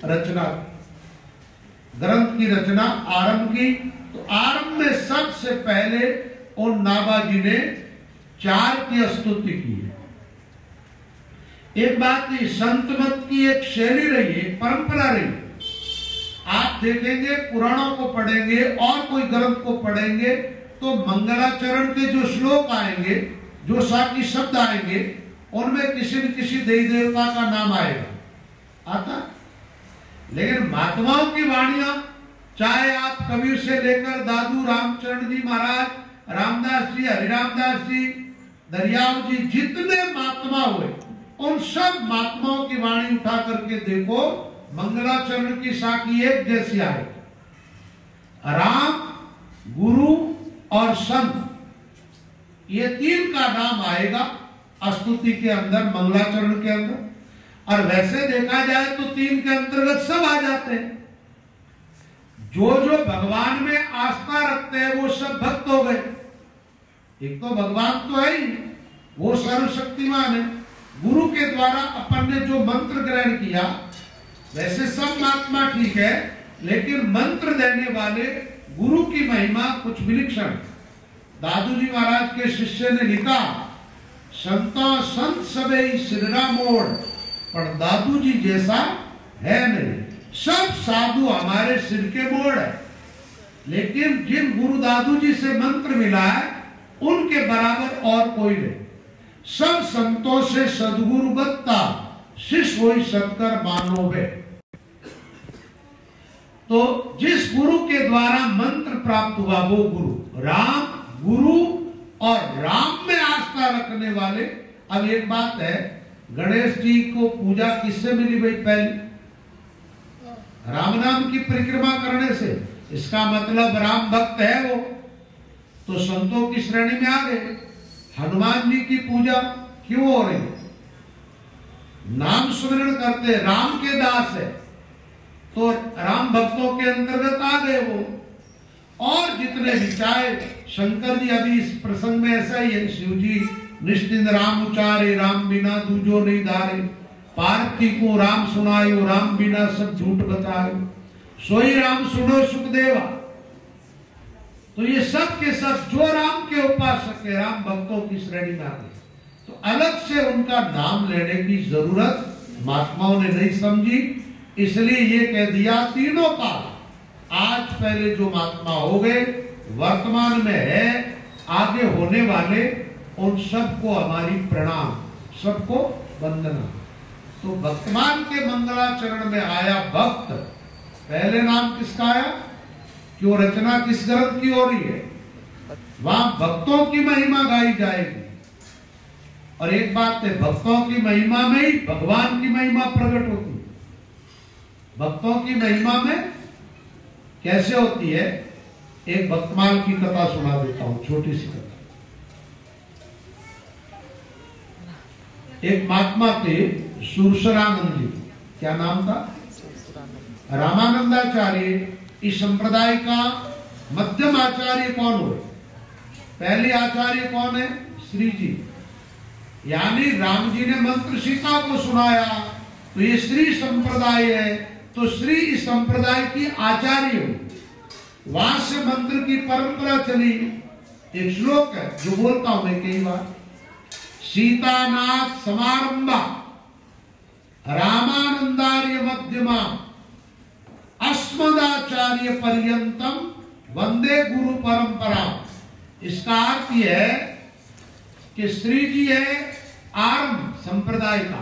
रचना की। ग्रंथ की रचना आरंभ की। तो आरंभ में सबसे पहले उन नागाजी ने 4 की स्तुति की है। एक बात ही, संत मत की एक शैली रही है, परंपरा रही है। आप देखेंगे, पुराणों को पढ़ेंगे और कोई ग्रंथ को पढ़ेंगे तो मंगलाचरण के जो श्लोक आएंगे, जो साकी शब्द आएंगे, उनमें किसी न किसी देवी देवता का नाम आएगा, आता। लेकिन महात्माओं की वाणियां, चाहे आप कबीर से लेकर दादू रामचरण जी महाराज, रामदास जी, हरिरामदास जी, दरियाव जी, जितने महात्मा हुए, उन सब महात्माओं की वाणी उठा करके देखो, मंगलाचरण की साकी एक जैसी आएगी। राम, गुरु और संत, ये 3 का नाम आएगा स्तुति के अंदर, मंगलाचरण के अंदर। और वैसे देखा जाए तो 3 के अंतर्गत सब आ जाते हैं। जो जो भगवान में आस्था रखते हैं वो सब भक्त हो गए। एक तो भगवान तो है ही, वो सर्वशक्तिमान है। गुरु के द्वारा अपन ने जो मंत्र ग्रहण किया, वैसे सब महात्मा ठीक है, लेकिन मंत्र देने वाले गुरु की महिमा कुछ विलक्षण। दादू जी महाराज के शिष्य ने लिखा, संता संत सबे सिररा मोड़, पर दादू जी जैसा है नहीं। सब साधु हमारे सिर के मोड़ है, लेकिन जिन गुरु दादू जी से मंत्र मिला है, उनके बराबर और कोई नहीं। सब संतों से सदगुरु बत्ता, शिष्य होई सत्कर मानो वे। तो जिस गुरु के द्वारा मंत्र प्राप्त हुआ वो गुरु राम, गुरु और राम में आस्था रखने वाले। अब एक बात है, गणेश जी को पूजा किससे मिली भाई? पहले राम नाम की परिक्रमा करने से। इसका मतलब राम भक्त है वो, तो संतों की श्रेणी में आ गए। हनुमान जी की पूजा क्यों हो रही? नाम स्मरण करते, राम के दास है, तो राम भक्तों के अंतर्गत आ गए वो। और जितने भी, चाहे शंकर जी, अभी इस प्रसंग में ऐसा ही है, शिव जी निश्चिंत राम उचारे, राम बिना दूजो नहीं धारे, पार्थी को राम सुनायो, राम बिना सब झूठ बतायो, सोई राम सुनो सुखदेवा। तो ये सब के सब जो राम के उपासक है, राम भक्तों की श्रेणी में आते, तो अलग से उनका नाम लेने की जरूरत महात्माओं ने नहीं समझी, इसलिए ये कह दिया तीनों का। आज पहले जो महात्मा हो गए, वर्तमान में है, आगे होने वाले, उन सबको हमारी प्रणाम, सबको वंदना। तो वर्तमान के मंगलाचरण में आया भक्त, पहले नाम किसका आया? क्यों रचना किस ग्रंथ की हो रही है? वहां भक्तों की महिमा गाई जाएगी। और एक बात है, भक्तों की महिमा में ही भगवान की महिमा प्रकट होती है। भक्तों की महिमा में कैसे होती है? एक भक्तमाल की कथा सुना देता हूं, छोटी सी कथा। एक महात्मा थे सुरसरानंद जी, क्या नाम था? रामानंदाचार्य। इस संप्रदाय का मध्यम आचार्य कौन हुए? पहले आचार्य कौन है? श्री जी। यानी राम जी ने मंत्र सीता को सुनाया, तो ये श्री संप्रदाय है, तो श्री इस संप्रदाय की आचार्य हुई। वहां से मंत्र की परंपरा चली। एक श्लोक है जो बोलता हूं मैं कई बार, सीतानाथ समारंभा रामानंदार्य मध्यमा अस्मदाचार्य पर्यंतम वंदे गुरु परंपरा। इसका अर्थ यह है कि श्री जी है आरंभ संप्रदाय का,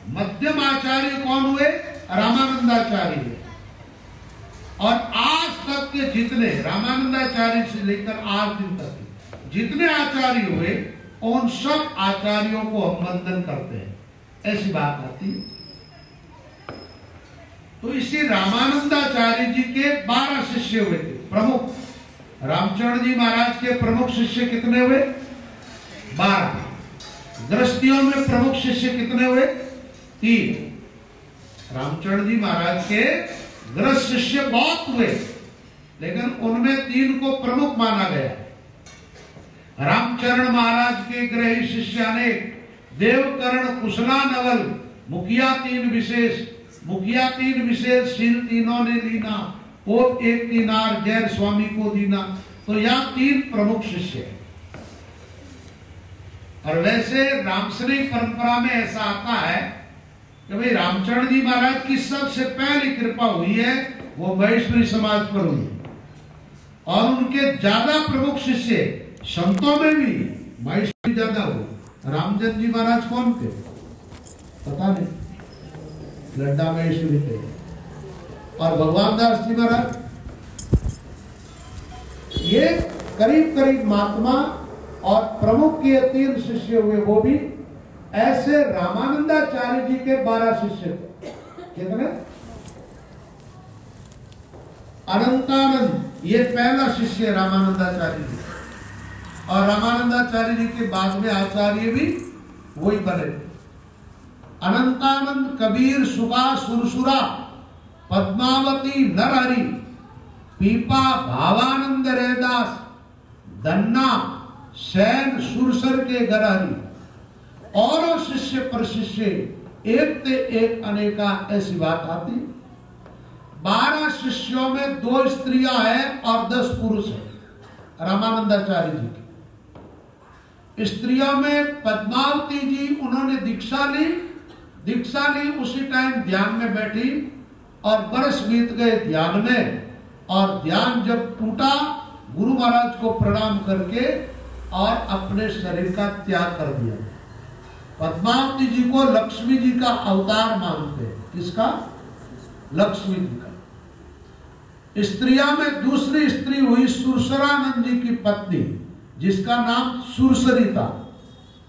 मध्यम आचार्य कौन हुए? रामानंदाचार्य। और आज तक के जितने रामानंदाचार्य से लेकर आज दिन तक जितने आचार्य हुए, उन सब आचार्यों को हम वंदन करते हैं, ऐसी बात आती है। तो इसी रामानंदाचार्य जी के 12 शिष्य हुए थे प्रमुख। रामचरण जी महाराज के प्रमुख शिष्य कितने हुए? 12। गृहस्थियों में प्रमुख शिष्य कितने हुए? 3। रामचरण जी महाराज के गृहस्थ शिष्य बहुत हुए, लेकिन उनमें 3 को प्रमुख माना गया। रामचरण महाराज के गृह शिष्य अनेक, देवकर्ण कुशला नवल, मुखिया 3 विशेष, मुखिया 3 विशेष, शील तीनों ने लीना, पोप 1 दीनार, जैन स्वामी को दीना। तो यहाँ 3 प्रमुख शिष्य हैं। और वैसे रामश्री परंपरा में ऐसा आता है कि भाई रामचरण जी महाराज की सबसे पहली कृपा हुई है वो महेश्वरी समाज पर हुई है, और उनके ज्यादा प्रमुख शिष्य संतों में भी महेश्वरी ज्यादा हुई। रामचंद्र जी महाराज कौन थे? पता नहीं, लड्डा महेश्वरी थे। और भगवान दास जी महाराज, ये करीब करीब महात्मा और प्रमुख के 3 शिष्य हुए, वो भी ऐसे। रामानंदाचार्य जी के 12 शिष्य थे। कितने? अनंतानंद ये पहला शिष्य रामानंदाचार्य जी, और रामानंदाचार्य जी के बाद में आचार्य भी वही बने थे। अनंतानंद, कबीर, सुगा, सुरसुरा, पद्मावती, नरहरि, पीपा, भावानंद, रैदास, धन्ना, सैन, सुरसर के गरहरि, और शिष्य पर शिष्य एक ते एक अनेका, ऐसी बात आती। 12 शिष्यों में 2 स्त्रियां हैं और 10 पुरुष हैं रामानंदाचार्य जी की। स्त्रियों में पद्मावती जी, उन्होंने दीक्षा ली, उसी टाइम ध्यान में बैठी, और बरस बीत गए ध्यान में, और ध्यान जब टूटा, गुरु महाराज को प्रणाम करके और अपने शरीर का त्याग कर दिया। पद्मावती जी को लक्ष्मी जी का अवतार मानते हैं। किसका? लक्ष्मी जी का। स्त्रियों में दूसरी स्त्री हुई सुरसरानंद जी की पत्नी, जिसका नाम सुरसरी था।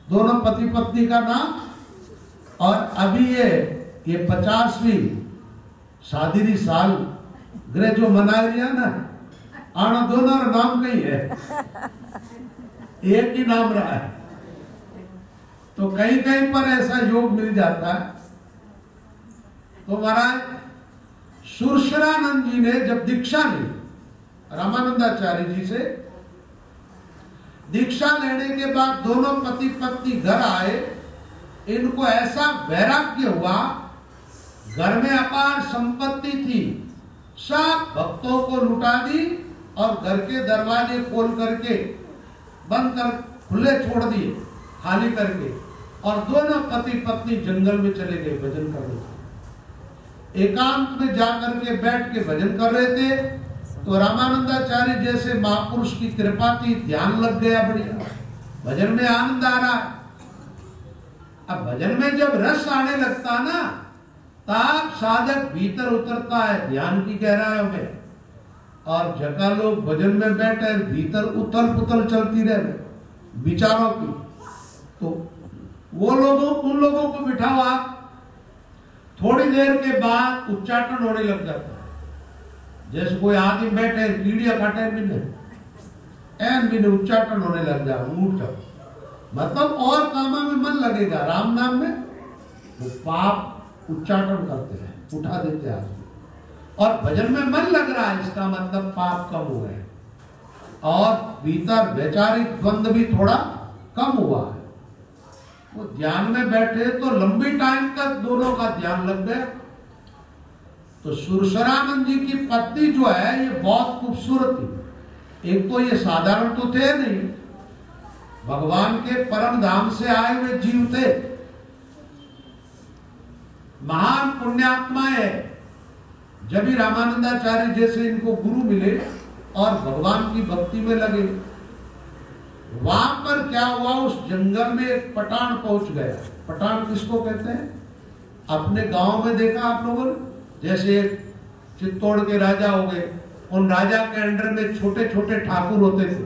दोनों पति पत्नी का नाम। और अभी ये 50वीं शादी साल ग्रह जो मना रही है ना, आना दोनों नाम कही है, एक ही नाम रहा है। तो कहीं कहीं पर ऐसा योग मिल जाता है। तो महाराज सुरसरानंद जी ने जब दीक्षा ली रामानंदाचार्य जी से, दीक्षा लेने के बाद दोनों पति पत्नी घर आए। इनको ऐसा वैराग्य हुआ, घर में अपार संपत्ति थी, सब भक्तों को लुटा दी और घर के दरवाजे खोल करके बंद कर खुले छोड़ दिए खाली करके, और दोनों पति पत्नी जंगल में चले गए भजन करने। एकांत में जाकर के बैठ के भजन कर रहे थे तो रामानंदाचार्य जैसे महापुरुष की कृपा थी, ध्यान लग गया बढ़िया, भजन में आनंद आ रहा है। अब भजन में जब रस आने लगता ना, तब साधक भीतर उतरता है ध्यान की गहराइयों में, और जगह लोग भजन में बैठे भीतर उथल पुथल चलती रहे विचारों की। तो वो लोगों उन लोगों को बिठाओ आप, थोड़ी देर के बाद उच्चाटन होने लग जाता है। जैसे कोई आदमी बैठे कीड़िया काटे भी नहीं उच्चाटन होने लग जाए, उठ जाओ, मतलब और कामों में मन लगेगा, राम नाम में वो पाप उच्चाटन करते हैं, उठा देते आदमी, और भजन में मन लग रहा है, इसका मतलब पाप कम हुए हैं और भीतर वैचारिक द्वंद भी थोड़ा कम हुआ है। वो ध्यान में बैठे तो लंबी टाइम तक दोनों का ध्यान लग गया। तो सुरसरानंद जी की पत्नी जो है ये बहुत खूबसूरत थी। एक तो ये साधारण तो थे नहीं, भगवान के परम धाम से आए हुए जीव थे, महान पुण्यात्मा है। जब भी रामानंदाचार्य जैसे इनको गुरु मिले और भगवान की भक्ति में लगे, वहां पर क्या हुआ, उस जंगल में एक पठान पहुंच गया। पठान किसको कहते हैं? अपने गांव में देखा आप लोगों ने, जैसे चित्तौड़ के राजा हो गए, उन राजा के अंडर में छोटे छोटे ठाकुर होते थे,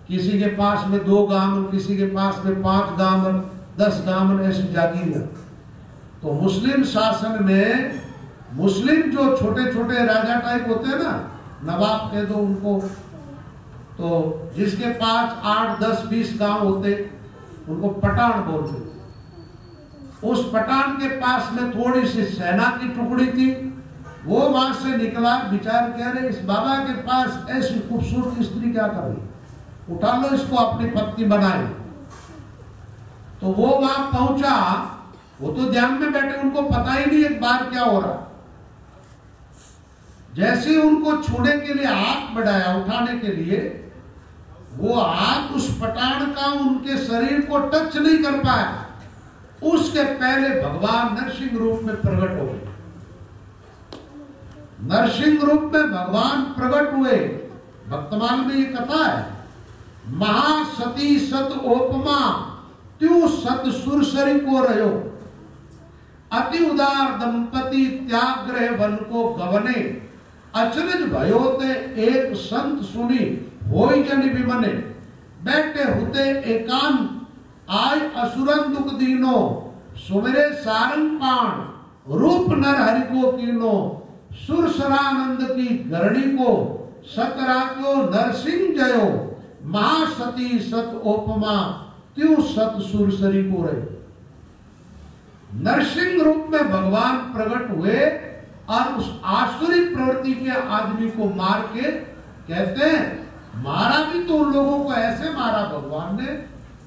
किसी के पास में 2 गांव, किसी के पास में 5 गांव, 10 गांव, ऐसी जागीर। तो मुस्लिम शासन में मुस्लिम जो छोटे छोटे राजा टाइप होते हैं ना, नवाब कह दो उनको, तो जिसके पास 8, 10, 20 गांव होते उनको पठान बोलते। उस पठान के पास में थोड़ी सी सेना की टुकड़ी थी, वो वहां से निकला, विचार कह रहे इस बाबा के पास ऐसी खूबसूरत स्त्री क्या कर रही, उठा लो इसको अपनी पत्नी बनाए। तो वो वहां पहुंचा, वो तो ध्यान में बैठे, उनको पता ही नहीं एक बार क्या हो रहा। जैसे उनको छूने के लिए हाथ बढ़ाया उठाने के लिए, वो हाथ उस पठान का उनके शरीर को टच नहीं कर पाया, उसके पहले भगवान नरसिंह रूप में प्रकट हो गए। नरसिंह रूप में भगवान प्रकट हुए। भक्तमाल में ये कथा है, महासती सत ओपमा त्यू सत सुरसरी को रहो, अति उदार दंपति त्याग्रह वन को गवने, अचरज भयोते एक संत सुनी होई जन विमने, बैठे हुते एकांत आय असुरन दुख दीनो, सुमेरे सारंग पाण रूप नर हरि को कीनो, सुरसरानंद की गरणी को सतराक्यो नरसिंह जयो, महासती सत ओपमा त्यू सत सुरसरी को रहे। नरसिंह रूप में भगवान प्रकट हुए और उस आसुरी प्रवृत्ति के आदमी को मार के, कहते हैं मारा भी तो उन लोगों को ऐसे मारा भगवान ने,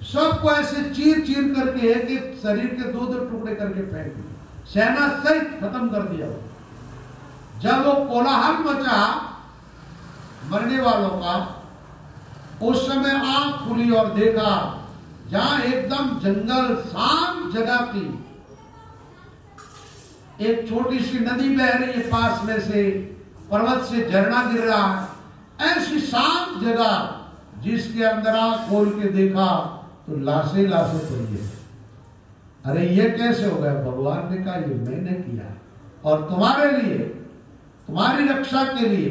सबको ऐसे चीर चीर करके एक एक शरीर के 2-2 टुकड़े करके फेंक दिए, सेना सहित खत्म कर दिया। जब वो कोलाहल मचा मरने वालों का, उस समय आंख खुली और देखा जहां एकदम जंगल शांत जगह थी, एक छोटी सी नदी बह रही है, पास में से पर्वत से झरना गिर रहा है, ऐसी शांत जगह जिसके अंदर आंख खोल के देखा तो लाशें लाशें पड़ी है। अरे ये कैसे हो गया? भगवान ने कहा ये मैंने किया और तुम्हारे लिए, तुम्हारी रक्षा के लिए।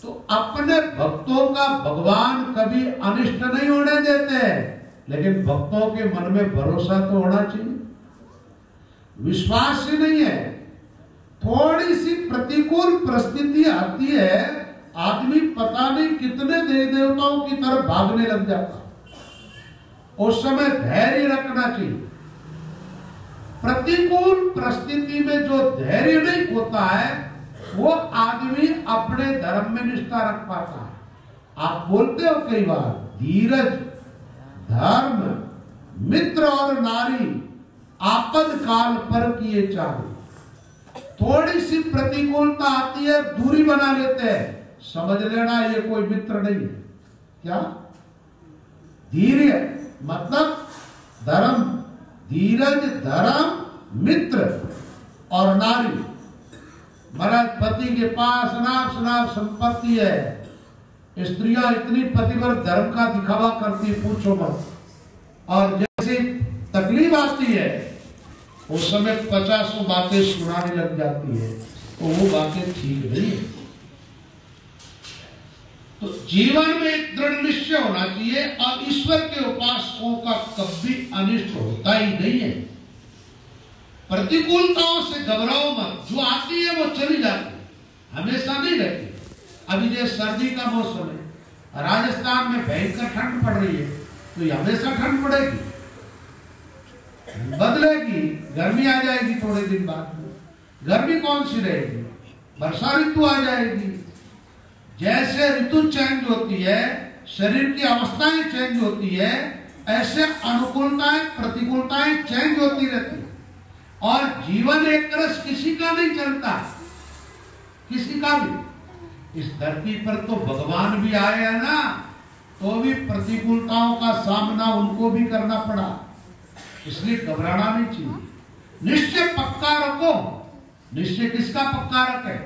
तो अपने भक्तों का भगवान कभी अनिष्ट नहीं होने देते हैं, लेकिन भक्तों के मन में भरोसा तो होना चाहिए। विश्वास ही नहीं है, थोड़ी सी प्रतिकूल परिस्थिति आती है, आदमी पता नहीं कितने देवी देवताओं की तरफ भागने लग जाता। उस समय धैर्य रखना चाहिए। प्रतिकूल परिस्थिति में जो धैर्य नहीं होता है वो आदमी अपने धर्म में निष्ठा रख पाता है। आप बोलते हो कई बार, धीरज, धर्म, मित्र और नारी आपद काल पर किए चाहे। थोड़ी सी प्रतिकूलता आती है, दूरी बना लेते हैं, समझ लेना ये कोई मित्र नहीं है। क्या धैर्य मतलब धर्म, धीरज, धर्म, मित्र और नारी। महाराज पति के पास अनाप शनाप संपत्ति है, स्त्रियां इतनी पति पर धर्म का दिखावा करती, पूछो मत। और जैसे तकलीफ आती है उस समय 50 बातें सुनाने लग जाती है, तो वो बातें ठीक नहीं है। तो जीवन में एक दृढ़ निश्चय होना चाहिए और ईश्वर के उपासकों का कभी अनिष्ट होता ही नहीं है। प्रतिकूलताओं से घबराओ मत, जो आती है वो चली जाती है, हमेशा नहीं रहती। अभी जैसे सर्दी का मौसम है, राजस्थान में भयंकर ठंड पड़ रही है, तो ये हमेशा ठंड पड़ेगी? बदलेगी, गर्मी आ जाएगी थोड़े दिन बाद में। गर्मी कौन सी रहेगी? वर्षा ऋतु आ जाएगी। जैसे ऋतु चेंज होती है, शरीर की अवस्थाएं चेंज होती है, ऐसे अनुकूलताएं प्रतिकूलताएं चेंज होती रहती है। और जीवन एक रस किसी का नहीं चलता, किसी का भी। इस धरती पर तो भगवान भी आए हैं ना, तो भी प्रतिकूलताओं का सामना उनको भी करना पड़ा, इसलिए घबराना नहीं चाहिए। निश्चय पक्का रखो। निश्चय किसका पक्का रखे?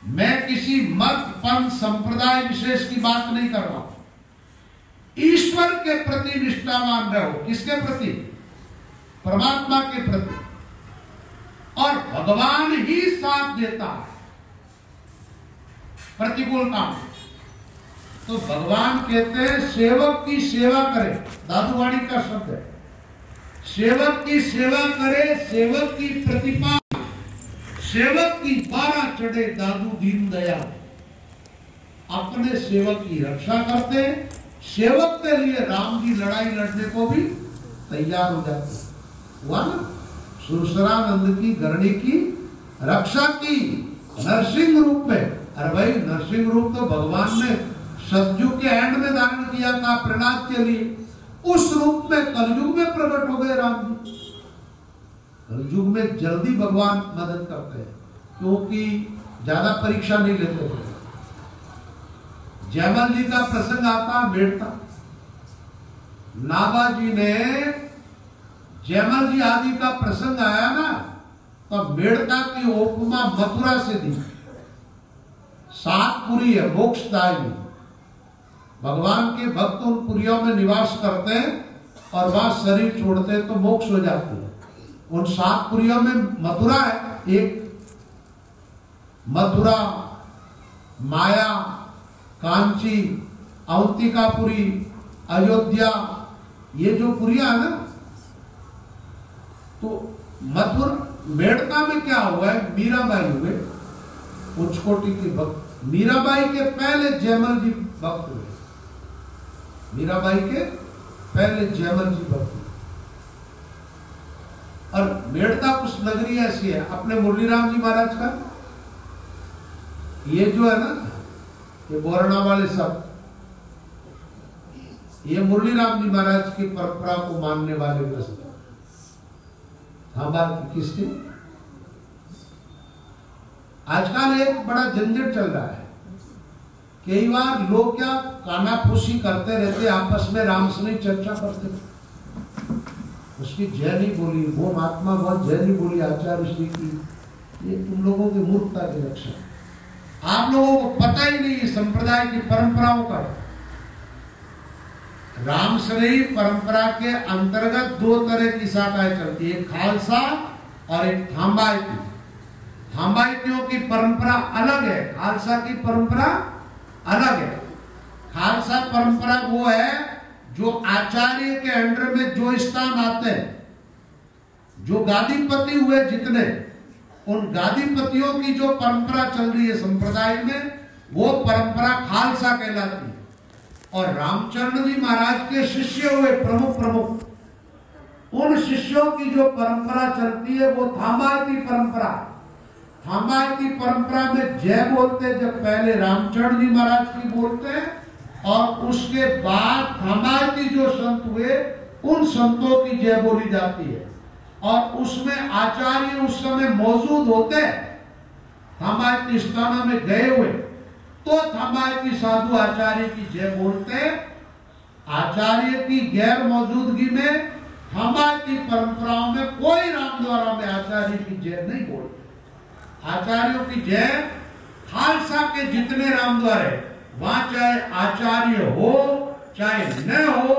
मैं किसी मत, पंथ, संप्रदाय विशेष की बात नहीं कर रहा हूं। ईश्वर के प्रति निष्ठावान रहो। किसके प्रति? परमात्मा के प्रति। और भगवान ही साथ देता है प्रतिकूलता में। तो भगवान कहते हैं सेवक की सेवा करे, दादूवाणी का शब्द है। सेवक की सेवा करे, सेवक की प्रतिपा, सेवक की 12 चढ़े दादू दीन दयाल। अपने सेवक की रक्षा करते, सेवक के लिए राम की लड़ाई लड़ने को भी तैयार हो जाते। हुआ ना, सुरसरानंद की गरणी की रक्षा की नरसिंह रूप में। अरे भाई, नरसिंह रूप तो भगवान ने सतयुग के एंड में धारण किया था प्रहलाद के लिए। उस रूप में कलयुग में प्रकट हो गए राम जी। कलयुग में जल्दी भगवान मदद करते हैं, क्योंकि ज्यादा परीक्षा नहीं लेते थे। जयमल जी का प्रसंग आता, मेड़ता नागा जी ने, जयमल जी आदि का प्रसंग आया ना, तो मेड़ता की उपमा मथुरा से दी। 7 पुरी है मोक्षदायिनी। भगवान के भक्त उन पुरियों में निवास करते हैं और वहां शरीर छोड़ते हैं तो मोक्ष हो जाती है। उन 7 पुरियों में मथुरा है एक। मथुरा, माया, कांची, अवंतिकापुरी, अयोध्या, ये जो पुरिया है ना, तो मथुरा मेड़ता में क्या हुआ है? मीराबाई हुए उच्च कोटि के भक्त। मीराबाई के पहले जयमल जी भक्त हुए। मीराबाई के पहले जयमल जी भक्त हुए। और मेड़ता कुछ नगरी ऐसी है, अपने मुरलीराम जी महाराज का ये जो है ना, ये बोरना वाले सब, ये मुरलीराम जी महाराज की परंपरा को मानने वाले ग्रस्त। हाँ, बात किसकी? आजकल एक बड़ा झंझट चल रहा है। कई बार लोग क्या कानाफूसी करते रहते, आपस में राम से नहीं चर्चा करते। उसकी जय नहीं बोली, वो महात्मा बहुत जय नहीं बोली आचार्य श्री की। ये तुम लोगों की मूर्खता की रक्षा। आप लोगों को पता ही नहीं संप्रदाय की परंपराओं का। रामश्रेयी परंपरा के अंतर्गत 2 तरह की शाखाएं चलती है, खालसा और एक थांबायती। थांबायतियों की परंपरा अलग है, खालसा की परंपरा अलग है। खालसा परंपरा वो है जो आचार्य के अंडर में जो स्थान आते हैं, जो गादीपति हुए जितने, उन गादीपतियों की जो परंपरा चल रही है संप्रदाय में, वो परंपरा खालसा कहलाती है। और रामचंद्र जी महाराज के शिष्य हुए प्रमुख। उन शिष्यों की जो परंपरा चलती है वो थामायती परंपरा। थामायती परंपरा में जय बोलते जब पहले रामचंद्र जी महाराज की बोलते हैं, और उसके बाद थामायती जो संत हुए उन संतों की जय बोली जाती है। और उसमें आचार्य उस समय मौजूद होते, थामायती स्थानों में गए हुए, तो थामायती साधु आचार्य की जय बोलते। आचार्य की गैर मौजूदगी में थामायती परंपराओं में कोई रामद्वारा में आचार्य की जय नहीं बोलते। आचार्यों की जय खालसा के जितने रामद्वारे, वहां चाहे आचार्य हो चाहे न हो,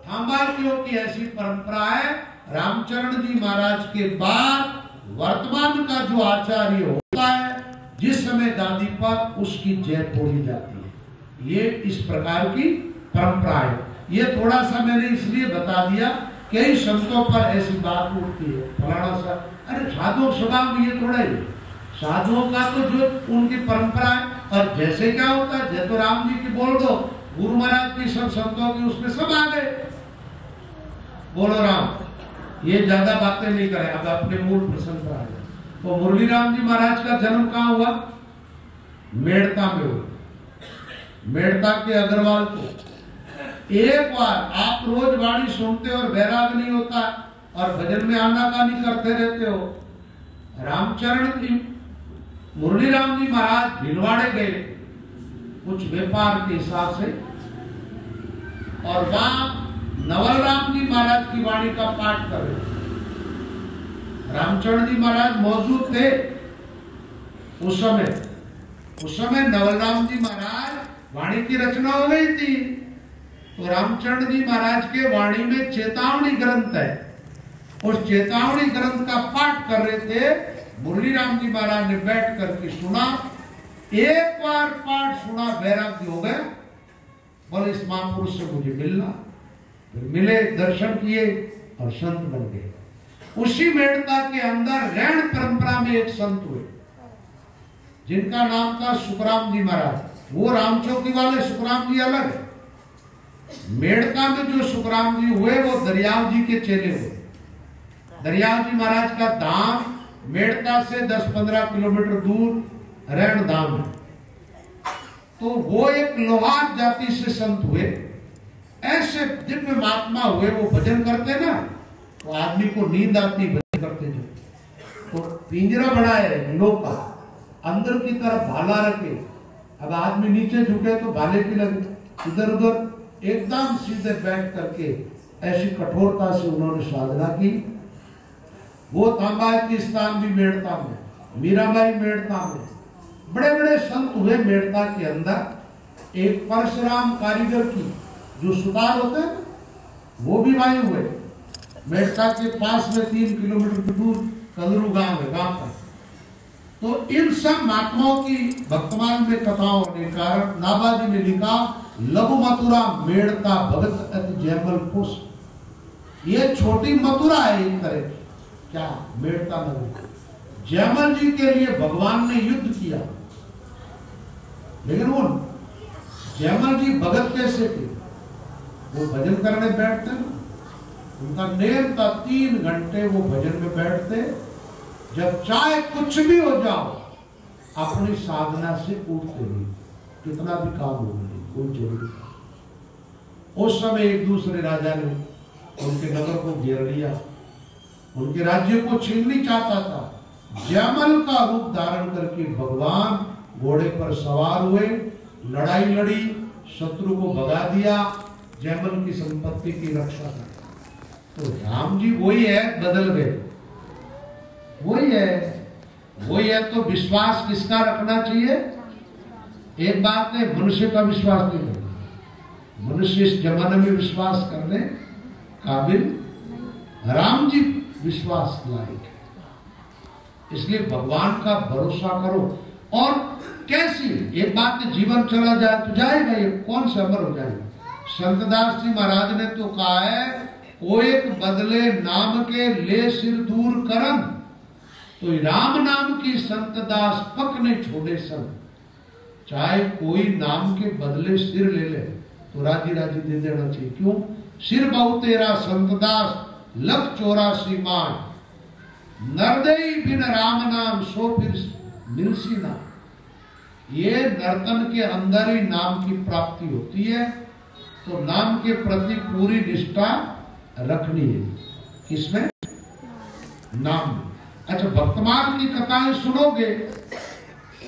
थामायतियों की ऐसी परंपरा है। रामचरण जी महाराज के बाद वर्तमान का जो आचार्य होता है, जिस समय गादी पर, उसकी जय बोली जाती है। ये इस प्रकार की परंपरा है। ये थोड़ा सा मैंने इसलिए बता दिया, कई संतों पर ऐसी बात उठती है, फलाना सा, अरे साधुओं स्वभाव में ये थोड़ा ही, साधुओं का तो जो उनकी परंपरा है। और जैसे क्या होता है, जय तो राम जी की बोल दो, गुरु महाराज की, सब संतों की, उसमें सब आ गए, बोलो राम। ये ज्यादा बातें नहीं करें, अब अपने मूल प्रसंग पर आ जाए। तो मुरली राम जी महाराज का जन्म कहाँ हुआ? मेड़ता में हुआ, मेड़ता के अग्रवाल को। एक बार आप रोज वाणी सुनते और वैराग नहीं होता, और भजन में आनाकानी करते रहते हो। रामचरण जी, मुरली राम जी महाराज भिलवाड़े गए कुछ व्यापार के हिसाब से, और वहां नवल राम जी महाराज की वाणी का पाठ कर रहे। रामचरण जी महाराज मौजूद थे उस समय नवल राम जी महाराज वाणी की रचना हो गई थी। तो रामचरण जी महाराज के वाणी में चेतावनी ग्रंथ है, उस चेतावनी ग्रंथ का पाठ कर रहे थे। मुरली राम जी महाराज ने बैठ करके सुना, एक बार पाठ सुना, वैराग्य हो गए, बोले इस महापुरुष से मुझे मिलना। फिर मिले, दर्शन किए और संत बन गए। उसी मेड़ता के अंदर रैण परंपरा में एक संत हुए, जिनका नाम था सुखराम जी महाराज। वो रामचौकी वाले सुखराम जी अलग है। मेड़ता में जो सुखराम जी हुए वो दरियाव जी के चेले हुए। दरियाव जी महाराज का धाम मेड़ता से 10-15 किलोमीटर दूर रैण धाम है। तो वो एक लोहार जाति से संत हुए। ऐसे दिव्य महात्मा हुए, वो भजन करते ना, तो आदमी को नींद आती भजन करते जो। तो पिंजरा बनाए लोग का, अंदर की तरफ भाला रखे, अब आदमी नीचे झुके तो भाले की लगे, इधर उधर एकदम सीधे बैठ करके ऐसी कठोरता से उन्होंने साधना की। वो थामायती स्थान भी मेड़ता में, मीराबाई मेड़ता में, बड़े बड़े संत हुए मेड़ता के अंदर। एक परशुराम कारीगर की जो सुतार होते हैं वो भी वहीं हुए। मेड़ता के पास में 3 किलोमीटर दूर कदरू गांव है, गांव का। तो इन सब महात्माओं की वर्तमान में कथाओं के कारण नाबाजी ने लिखा, लघु मथुरा मेड़ता भगत अति जयमल पुष। ये छोटी मथुरा है एक तरह की, क्या मेड़ता नगर। जयमल जी के लिए भगवान ने युद्ध किया, लेकिन वो जयमल जी भगत कैसे थे? वो भजन करने बैठते ना, उनका नेम था 3 घंटे वो भजन में बैठते। जब चाहे कुछ भी हो जाओ, अपनी साधना से उठते नहीं, कितना भी काम हो नहीं, कोई जरूरी। उस समय एक दूसरे राजा ने उनके नगर को घेर लिया, उनके राज्य को छीनना चाहता था। जयमल का रूप धारण करके भगवान घोड़े पर सवार हुए, लड़ाई लड़ी, शत्रु को भगा दिया, जयमल की संपत्ति की रक्षा की। तो राम जी वही है, बदल गए, वही है। तो विश्वास किसका रखना चाहिए? एक बात है, मनुष्य का विश्वास नहीं करना। मनुष्य इस जमाने में विश्वास करने काबिल, राम जी विश्वास लायक है। इसलिए भगवान का भरोसा करो। और कैसी एक बात है, जीवन चला जाए तो जाएगा, ये कौन सा अमर हो जाएगा। संतदास जी महाराज ने तो कहा है, कोएक बदले नाम के ले सिर दूर करन, तो राम नाम की संतदास पक ने छोड़े सन। चाहे कोई नाम के बदले सिर ले ले तो राजी राजी दे देना चाहिए। क्यों? सिर बहु तेरा संतदास लख 84 मान, नरदई बिन राम नाम सो फिर मिलसी ना। ये नर्तन के अंदर ही नाम की प्राप्ति होती है, तो नाम के प्रति पूरी निष्ठा रखनी है। किसमें? नाम में। अच्छा, भक्तमाल की कथाएं सुनोगे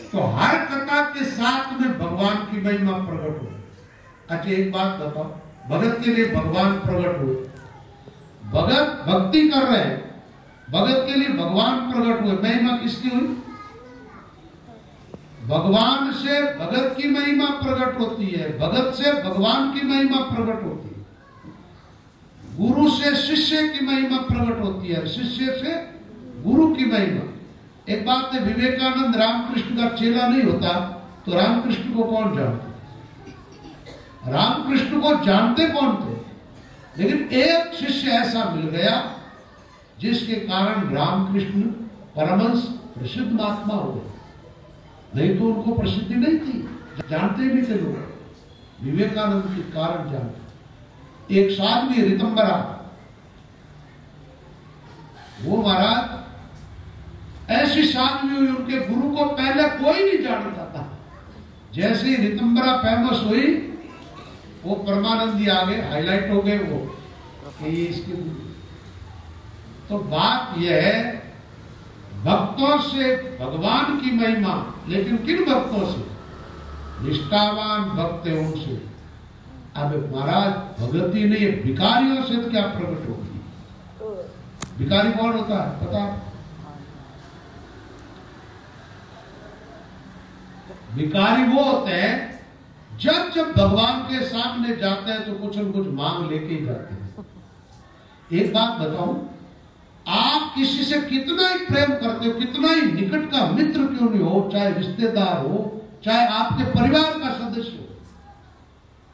तो हर कथा के साथ में भगवान की महिमा प्रकट हो। अच्छा, एक बात बताओ, भगत के लिए भगवान प्रकट हुए, भगत भक्ति कर रहे हैं, भगत के लिए भगवान प्रकट हुए, महिमा किसकी हुई? भगवान से भगत की महिमा प्रकट होती है, भगत से भगवान की महिमा प्रकट होती है, गुरु से शिष्य की महिमा प्रकट होती है, शिष्य से गुरु की महिमा। एक बात है, विवेकानंद रामकृष्ण का चेला नहीं होता तो रामकृष्ण को कौन जानते? रामकृष्ण को जानते कौन थे? लेकिन एक शिष्य ऐसा मिल गया जिसके कारण रामकृष्ण परमहंस प्रसिद्ध महात्मा हो गए। नहीं तो उनको प्रसिद्धि नहीं थी, जानते ही नहीं थे लोग। विवेकानंद के कारण जानते। एक साध्वी ऋतंबरा, वो महाराज ऐसी साध्वी हुई, उनके गुरु को पहले कोई नहीं जानता था। जैसे ही ऋतंबरा फेमस हुई, वो परमानंदी आ गए, हाईलाइट हो गए वो कि इसके गुरु। तो बात यह है, भक्तों से भगवान की महिमा, लेकिन किन भक्तों से? निष्ठावान भक्त है उनसे। अब महाराज भगती नहीं है, भिखारियों से तो क्या प्रकट होगी? भिखारी कौन होता है पता? भिखारी वो होते हैं जब जब भगवान के सामने जाते हैं तो कुछ न कुछ मांग लेके ही जाते हैं। एक बात बताऊं, आप किसी से कितना ही प्रेम करते हो, कितना ही निकट का मित्र क्यों नहीं हो, चाहे रिश्तेदार हो, चाहे आपके परिवार का सदस्य हो,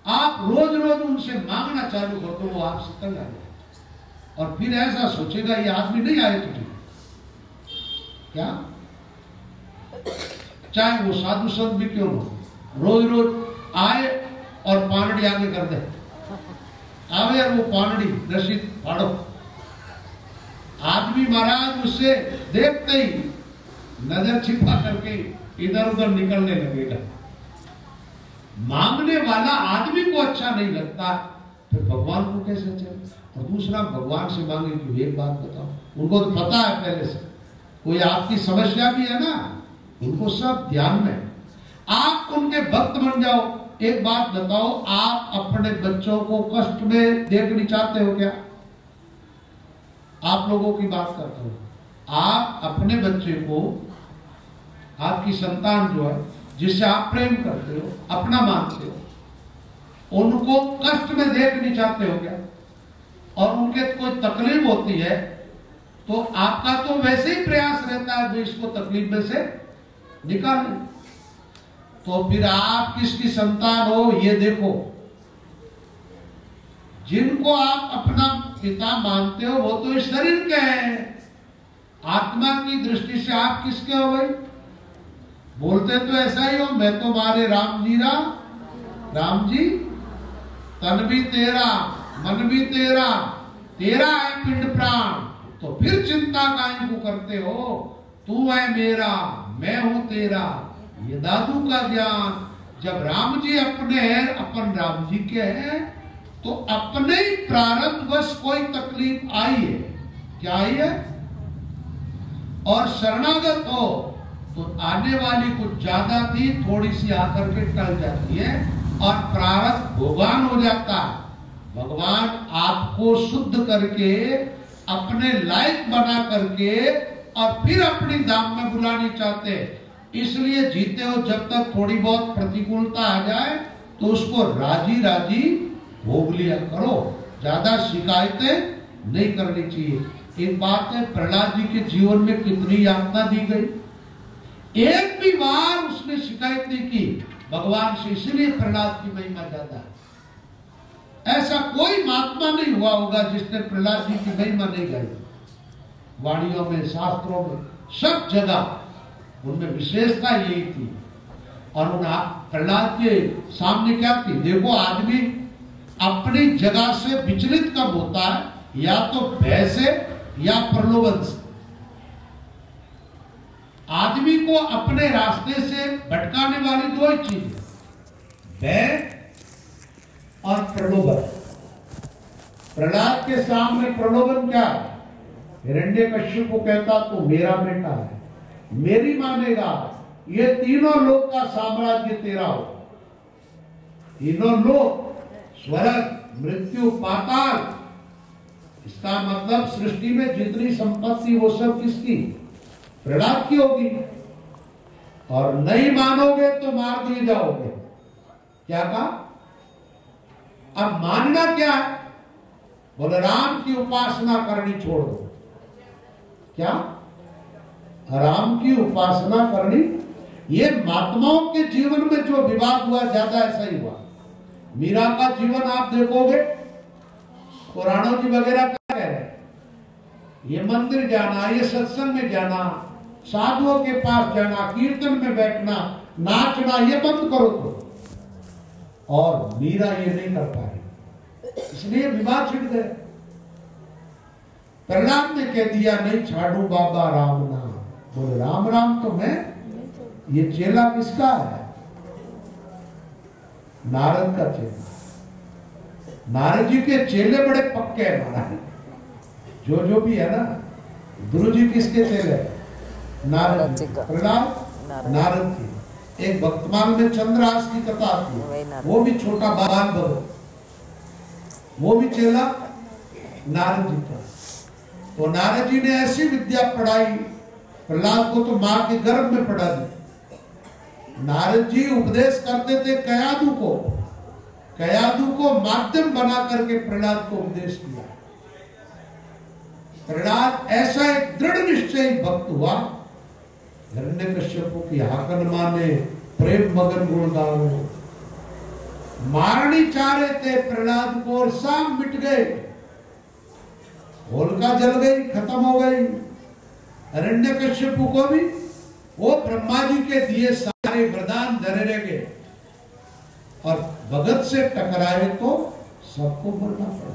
आप रोज रोज उनसे मांगना चालू कर दो, वो आपसे तंग आ जाए और फिर ऐसा सोचेगा ये आदमी नहीं आए तुझे क्या? चाहे वो साधु संत भी क्यों हो, रोज रोज आए और पानड़ी आगे कर दे, आवे और वो पानड़ी रसीद फाड़ो। आदमी महाराज उससे देखते ही नजर छिपा करके इधर उधर निकलने लगेगा। मांगने वाला आदमी को अच्छा नहीं लगता, फिर भगवान को कैसे चले? और दूसरा, भगवान से मांगे कि एक बात बताओ, उनको तो पता है पहले से, कोई आपकी समस्या भी है ना, उनको सब ध्यान में। आप उनके भक्त बन जाओ। एक बात बताओ, आप अपने बच्चों को कष्ट में देखना चाहते हो क्या? आप लोगों की बात करता हूं। आप अपने बच्चे को, आपकी संतान जो है, जिससे आप प्रेम करते हो, अपना मानते हो, उनको कष्ट में देख नहीं चाहते हो क्या? और उनके कोई तकलीफ होती है तो आपका तो वैसे ही प्रयास रहता है जो इसको तकलीफ में से निकालें। तो फिर आप किसकी संतान हो ये देखो। जिनको आप अपना पिता मानते हो वो तो इस शरीर के हैं, आत्मा की दृष्टि से आप किसके हो भाई? बोलते तो ऐसा ही हो, मैं तो मारे राम जी, तन भी तेरा, मन भी तेरा, तेरा है पिंड प्राण, तो फिर चिंता काहे को करते हो? तू है मेरा, मैं हूं तेरा, ये दादू का ज्ञान। जब राम जी अपने हैं, अपन राम जी के हैं, तो अपने ही प्रारब्धवश कोई तकलीफ आई है, क्या आई है? और शरणागत हो तो आने वाली कुछ ज्यादा थी, थोड़ी सी आकर के टल जाती है और प्रारब्ध भोगान हो जाता है। भगवान आपको शुद्ध करके, अपने लायक बना करके और फिर अपनी धाम में बुलानी चाहते। इसलिए जीते हो जब तक थोड़ी बहुत प्रतिकूलता आ जाए तो उसको राजी राजी भोग लिया करो, ज्यादा शिकायतें नहीं करनी चाहिए। एक बात है, प्रहलाद जी के जीवन में कितनी यातना दी गई, एक भी बार उसने शिकायत नहीं की भगवान से, इसलिए प्रहलाद की महिमा ज्यादा है। ऐसा कोई महात्मा नहीं हुआ होगा जिसने प्रहलाद जी की महिमा नहीं गाई। वाणियों में, शास्त्रों में, सब जगह उनमें विशेषता यही थी। और उन प्रहलाद के सामने क्या थी? देखो आदमी अपनी जगह से विचलित कब होता है? या तो भय से या प्रलोभन से। आदमी को अपने रास्ते से भटकाने वाली दो ही चीजें, भय और प्रलोभन। प्रहलाद के सामने प्रलोभन क्या है? हिरण्यकश्यप को कहता तो मेरा बेटा है, मेरी मानेगा, ये तीनों लोक का साम्राज्य तेरा हो। तीनों लोक, स्वर्ग, मृत्यु, पाताल, इसका मतलब सृष्टि में जितनी संपत्ति वो सब किसकी? प्रहलाद की होगी। और नहीं मानोगे तो मार दिए जाओगे। क्या कहा? अब मानना क्या है? बोले राम की उपासना करनी छोड़ दो। क्या? राम की उपासना करनी। ये महात्माओं के जीवन में जो विवाद हुआ, ज्यादा ऐसा ही हुआ। मीरा का जीवन आप देखोगे, पुराणों जी वगैरह क्या कह रहे हैं? ये मंदिर जाना, ये सत्संग में जाना, साधुओं के पास जाना, कीर्तन में बैठना, नाचना, ये बंद करो तो। और मीरा ये नहीं कर पाई, इसलिए विवाद छिड़ गए। प्रहलाद ने कह दिया नहीं छाड़ू बाबा राम नाम। बोले राम राम तो मैं, ये चेला किसका है? नारद का चेला। नारद जी के चेले बड़े पक्के हैं महाराज। जो भी है ना, गुरु जी किसके चेले? नारद जी। प्रहलाद नारद की। एक भक्तमाल में चंद्रहास की कथा आती है, वो भी छोटा बाल भगत, वो भी चेला नारद जी का। तो नारद जी ने ऐसी विद्या पढ़ाई, प्रहलाद को तो मां के गर्भ में पढ़ा दी। नारद जी उपदेश करते थे कयादू को माध्यम बना करके प्रहलाद को उपदेश किया। प्रहलाद ऐसा एक दृढ़ निश्चयी भक्त हुआ, हिरण्यकश्यप की हाकन माने, प्रेम मगन गुण गाओ। मारनी चाह रहे थे प्रहलाद को और सब मिट गए। होलिका जल गई, खत्म हो गई। हिरण्यकश्यप को भी वो ब्रह्मा जी के दिए सारे वरदान धरे रह गए, और भगत से टकराए तो सबको मरना पड़ा।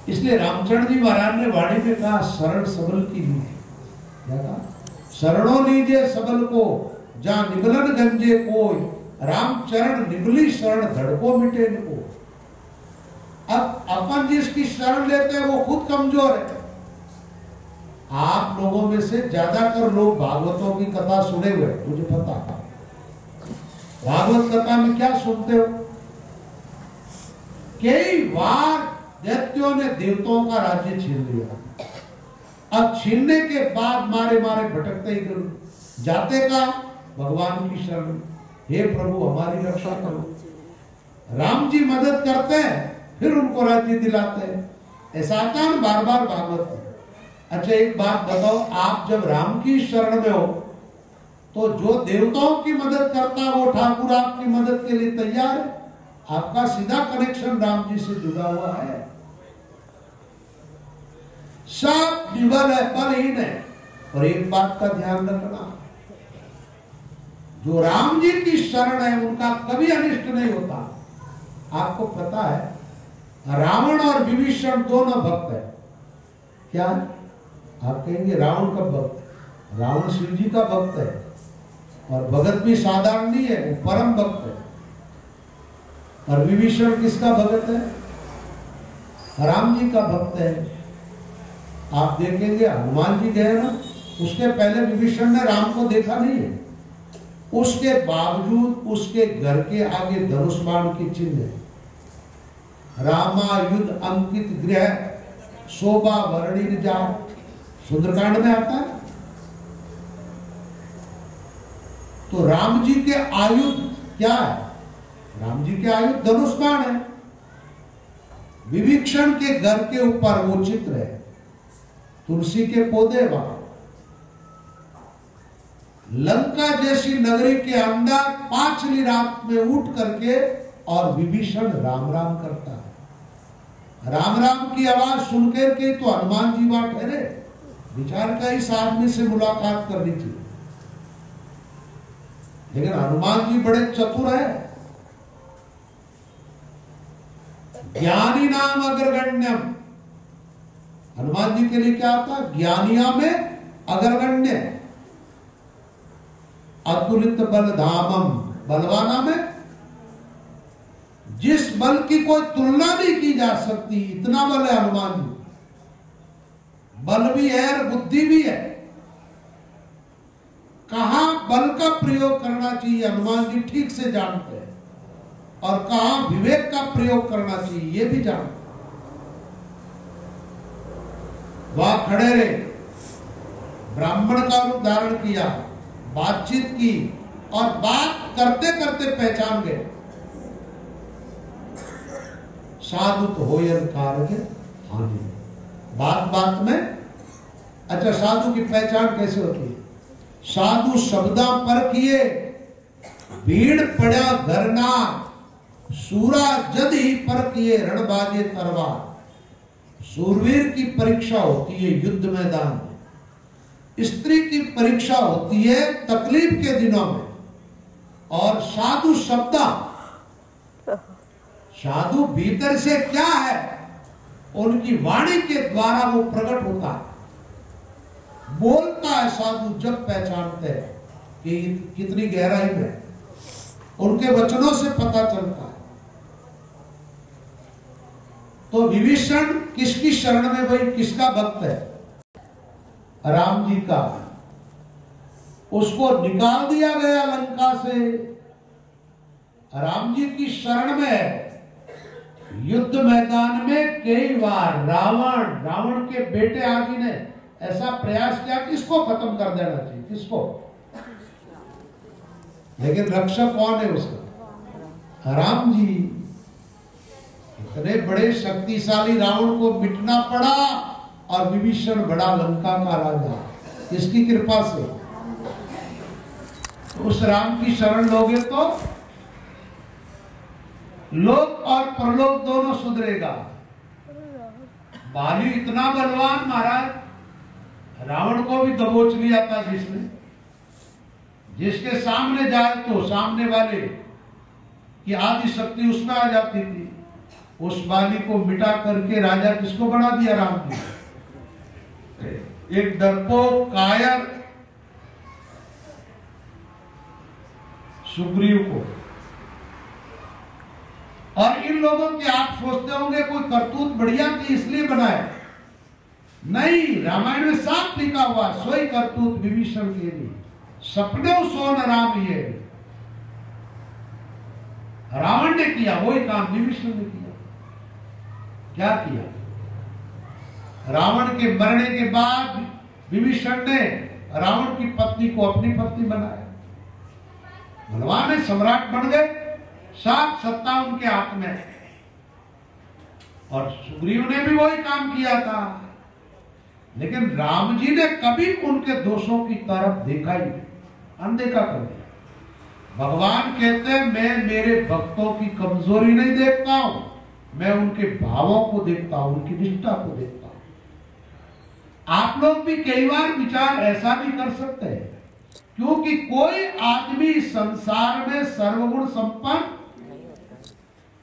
इसलिए रामचंद्र जी महाराज ने वाणी में कहा शरण सबल की लीजिए। क्या कहा? शरणों लीजिए सबल को, जहां निबलन गंजे कोई, राम चरण निबली शरण धड़को मिटे को। अब अपन जिसकी शरण लेते हैं वो खुद कमजोर है। आप लोगों में से ज्यादातर लोग भागवतों की कथा सुने हुए, मुझे पता है। भागवत कथा में क्या सुनते हो? कई बार दैत्यों ने देवताओं का राज्य छीन लिया। अब छीनने के बाद मारे मारे भटकते ही करो, जाते का भगवान की शरण, हे प्रभु हमारी रक्षा करो। राम जी मदद करते हैं, फिर उनको राज्य दिलाते हैं। ऐसा आता है बार बार भागवत में। अच्छा एक बात बताओ, आप जब राम की शरण में हो तो जो देवताओं की मदद करता है वो ठाकुर आपकी मदद के लिए तैयार है। आपका सीधा कनेक्शन राम जी से जुड़ा हुआ है। सब निबल है, बलहीन है। और एक बात का ध्यान रखना, जो राम जी की शरण है उनका कभी अनिष्ट नहीं होता। आपको पता है रावण और विभीषण दोनों भक्त है। क्या आप कहेंगे रावण का भक्त है? रावण शिव जी का भक्त है, और भगत भी साधारण नहीं है, वो परम भक्त है। और विभीषण किसका भगत है? राम जी का भक्त है। आप देखेंगे हनुमान जी गए ना, उसके पहले विभीषण ने राम को देखा नहीं है, उसके बावजूद उसके घर के आगे धनुष बाण के चिन्ह है। रामा युद्ध अंकित गृह शोभा वर्णित जाट, सुंदरकांड में आता है। तो राम जी के आयुध क्या है? राम जी के आयुध धनुष बाण है। विभीषण के घर के ऊपर वो चित्र है, तुलसी के पौधे वहां। लंका जैसी नगरी के अंदर पांचली रात में उठ करके और विभीषण राम राम करता है। राम राम की आवाज सुनकर के तो हनुमान जी वहां ठहरे। विचार का इस आदमी से मुलाकात करनी चाहिए, लेकिन हनुमान जी बड़े चतुर है। ज्ञानी नाम अग्रगण्यम, हनुमान जी के लिए क्या था? ज्ञानिया में अग्रगण्य, अतुलित बल धामम, बलवाना में जिस बल की कोई तुलना नहीं की जा सकती, इतना बल है हनुमान जी। बल भी है और बुद्धि भी है। कहां बल का प्रयोग करना चाहिए हनुमान जी ठीक से जानते हैं, और कहां विवेक का प्रयोग करना चाहिए ये भी जानते हैं। वहां खड़े रहे, ब्राह्मण का रूप धारण किया, बातचीत की, और बात करते करते पहचान गए साधु तो हो कार्य हानि। बात बात में, अच्छा साधु की पहचान कैसे होती है? साधु शब्दा पर किए, भीड़ पड़ा घरना, सूरा जद ही पर किए, रणबाजे तरवार। सूरवीर की परीक्षा होती है युद्ध मैदान में, स्त्री की परीक्षा होती है तकलीफ के दिनों में, और साधु शब्दा, साधु भीतर से क्या है उनकी वाणी के द्वारा वो प्रकट होता है, बोलता है साधु जब पहचानते हैं कि कितनी गहराई में, उनके वचनों से पता चलता है। तो विभीषण किसकी शरण में, भाई किसका भक्त है? राम जी का। उसको निकाल दिया गया लंका से, राम जी की शरण में है। युद्ध मैदान में कई बार रावण के बेटे आदि ने ऐसा प्रयास किया किसको खत्म कर देना चाहिए, किसको, लेकिन रक्षक कौन है उसका? राम जी। इतने बड़े शक्तिशाली रावण को मिटना पड़ा, और विभीषण बड़ा लंका का राजा, किसकी कृपा से? उस राम की शरण लोगे तो लोक और परलोक दोनों सुधरेगा। बाली इतना बलवान महाराज, रावण को भी दबोच लिया था जिसने, जिसके सामने जाए तो सामने वाले की आदि शक्ति उसमें आ जाती थी। उस बाली को मिटा करके राजा किसको बना दिया? राम जी। एक डरपोक कायर सुग्रीव को। और इन लोगों के आप सोचते होंगे कोई करतूत बढ़िया थी इसलिए बनाए, नहीं, रामायण में साफ लिखा हुआ, सोई करतूत विभीषण के लिए, सपने सोन राम ये रावण ने किया, वही काम विभीषण ने किया। क्या किया? रावण के मरने के बाद विभीषण ने रावण की पत्नी को अपनी पत्नी बनाया। बलवान है, सम्राट बन गए, सब सत्ता उनके हाथ में है। और सुग्रीव ने भी वही काम किया था, लेकिन राम जी ने कभी उनके दोषों की तरफ देखा ही नहीं, अनदेखा कर दिया। भगवान कहते हैं मैं मेरे भक्तों की कमजोरी नहीं देखता हूं, मैं उनके भावों को देखता हूं, उनकी निष्ठा को देखता हूं। आप लोग भी कई बार विचार ऐसा भी कर सकते हैं, क्योंकि कोई आदमी संसार में सर्वगुण संपन्न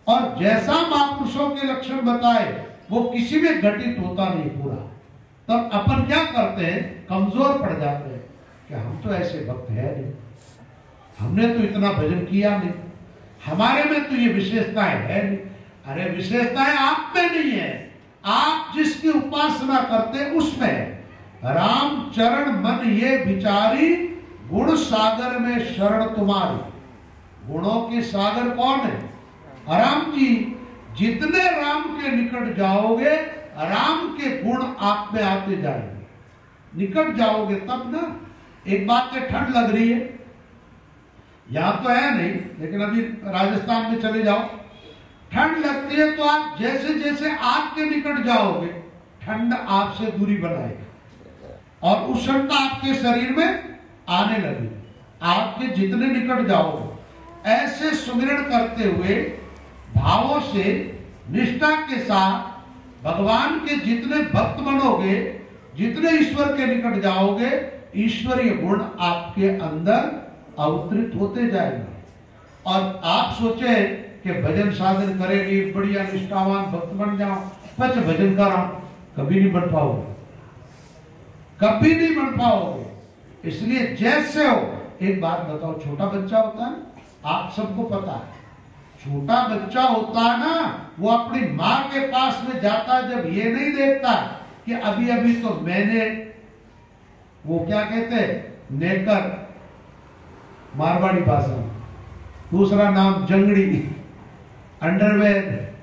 और जैसा महापुरुषों के लक्षण बताए वो किसी में घटित होता नहीं पूरा। तब अपन क्या करते हैं? कमजोर पड़ जाते हैं कि हम तो ऐसे भक्त है नहीं, हमने तो इतना भजन किया नहीं, हमारे में तो ये विशेषताएं है नहीं। अरे विशेषताएं आप में नहीं है, आप जिसकी उपासना करते उसमें है। राम चरण मन ये विचारी, गुण सागर में शरण तुम्हारी। गुणों के सागर कौन है? राम जी। जितने राम के निकट जाओगे राम के गुण आप में आते जाएंगे, निकट जाओगे तब ना। एक बात है, ठंड लग रही है, यहां तो है नहीं, लेकिन अभी राजस्थान में चले जाओ, ठंड लगती है तो आप जैसे जैसे आग के निकट जाओगे ठंड आपसे दूरी बनाएगी और उष्णता आपके शरीर में आने लगेगी। आपके जितने निकट जाओगे ऐसे सुमिरन करते हुए भावों से निष्ठा के साथ भगवान के जितने भक्त बनोगे, जितने ईश्वर के निकट जाओगे, ईश्वरीय गुण आपके अंदर अवतरित होते जाएंगे। और आप सोचे कि भजन साधन करेगी, बढ़िया निष्ठावान भक्त बन जाओ, पच भजन करो, कभी नहीं बन पाओगे, कभी नहीं बन पाओगे। इसलिए जैसे हो, एक बात बताओ, छोटा बच्चा होता है, आप सबको पता है, छोटा बच्चा होता है ना, वो अपनी माँ के पास में जाता है जब ये नहीं देखता कि अभी अभी तो मैंने, वो क्या कहते हैं, नेकर मारवाड़ी भाषा, दूसरा नाम जंगड़ी, अंडरवेयर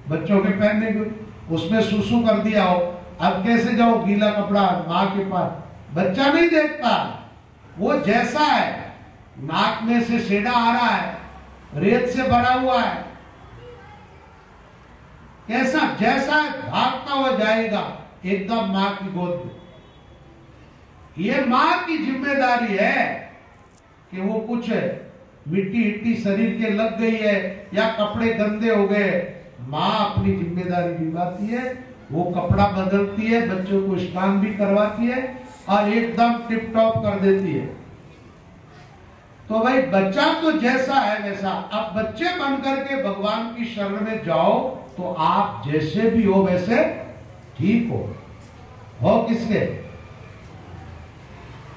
बच्चों के पहनने को, उसमें सुसु कर दिया हो, अब कैसे जाओ गीला कपड़ा माँ के पास, बच्चा नहीं देखता, वो जैसा है, नाक में से सेड़ा आ रहा है, रेत से भरा हुआ है, कैसा जैसा भागता हुआ जाएगा एकदम मां की गोद में। ये मां की जिम्मेदारी है कि वो कुछ मिट्टी हिट्टी शरीर के लग गई है या कपड़े गंदे हो गए, मां अपनी जिम्मेदारी निभाती है, वो कपड़ा बदलती है, बच्चों को स्नान भी करवाती है और एकदम टिप टॉप कर देती है। तो भाई बच्चा तो जैसा है वैसा, अब बच्चे बन करके भगवान की शरण में जाओ तो आप जैसे भी हो वैसे ठीक हो किसके,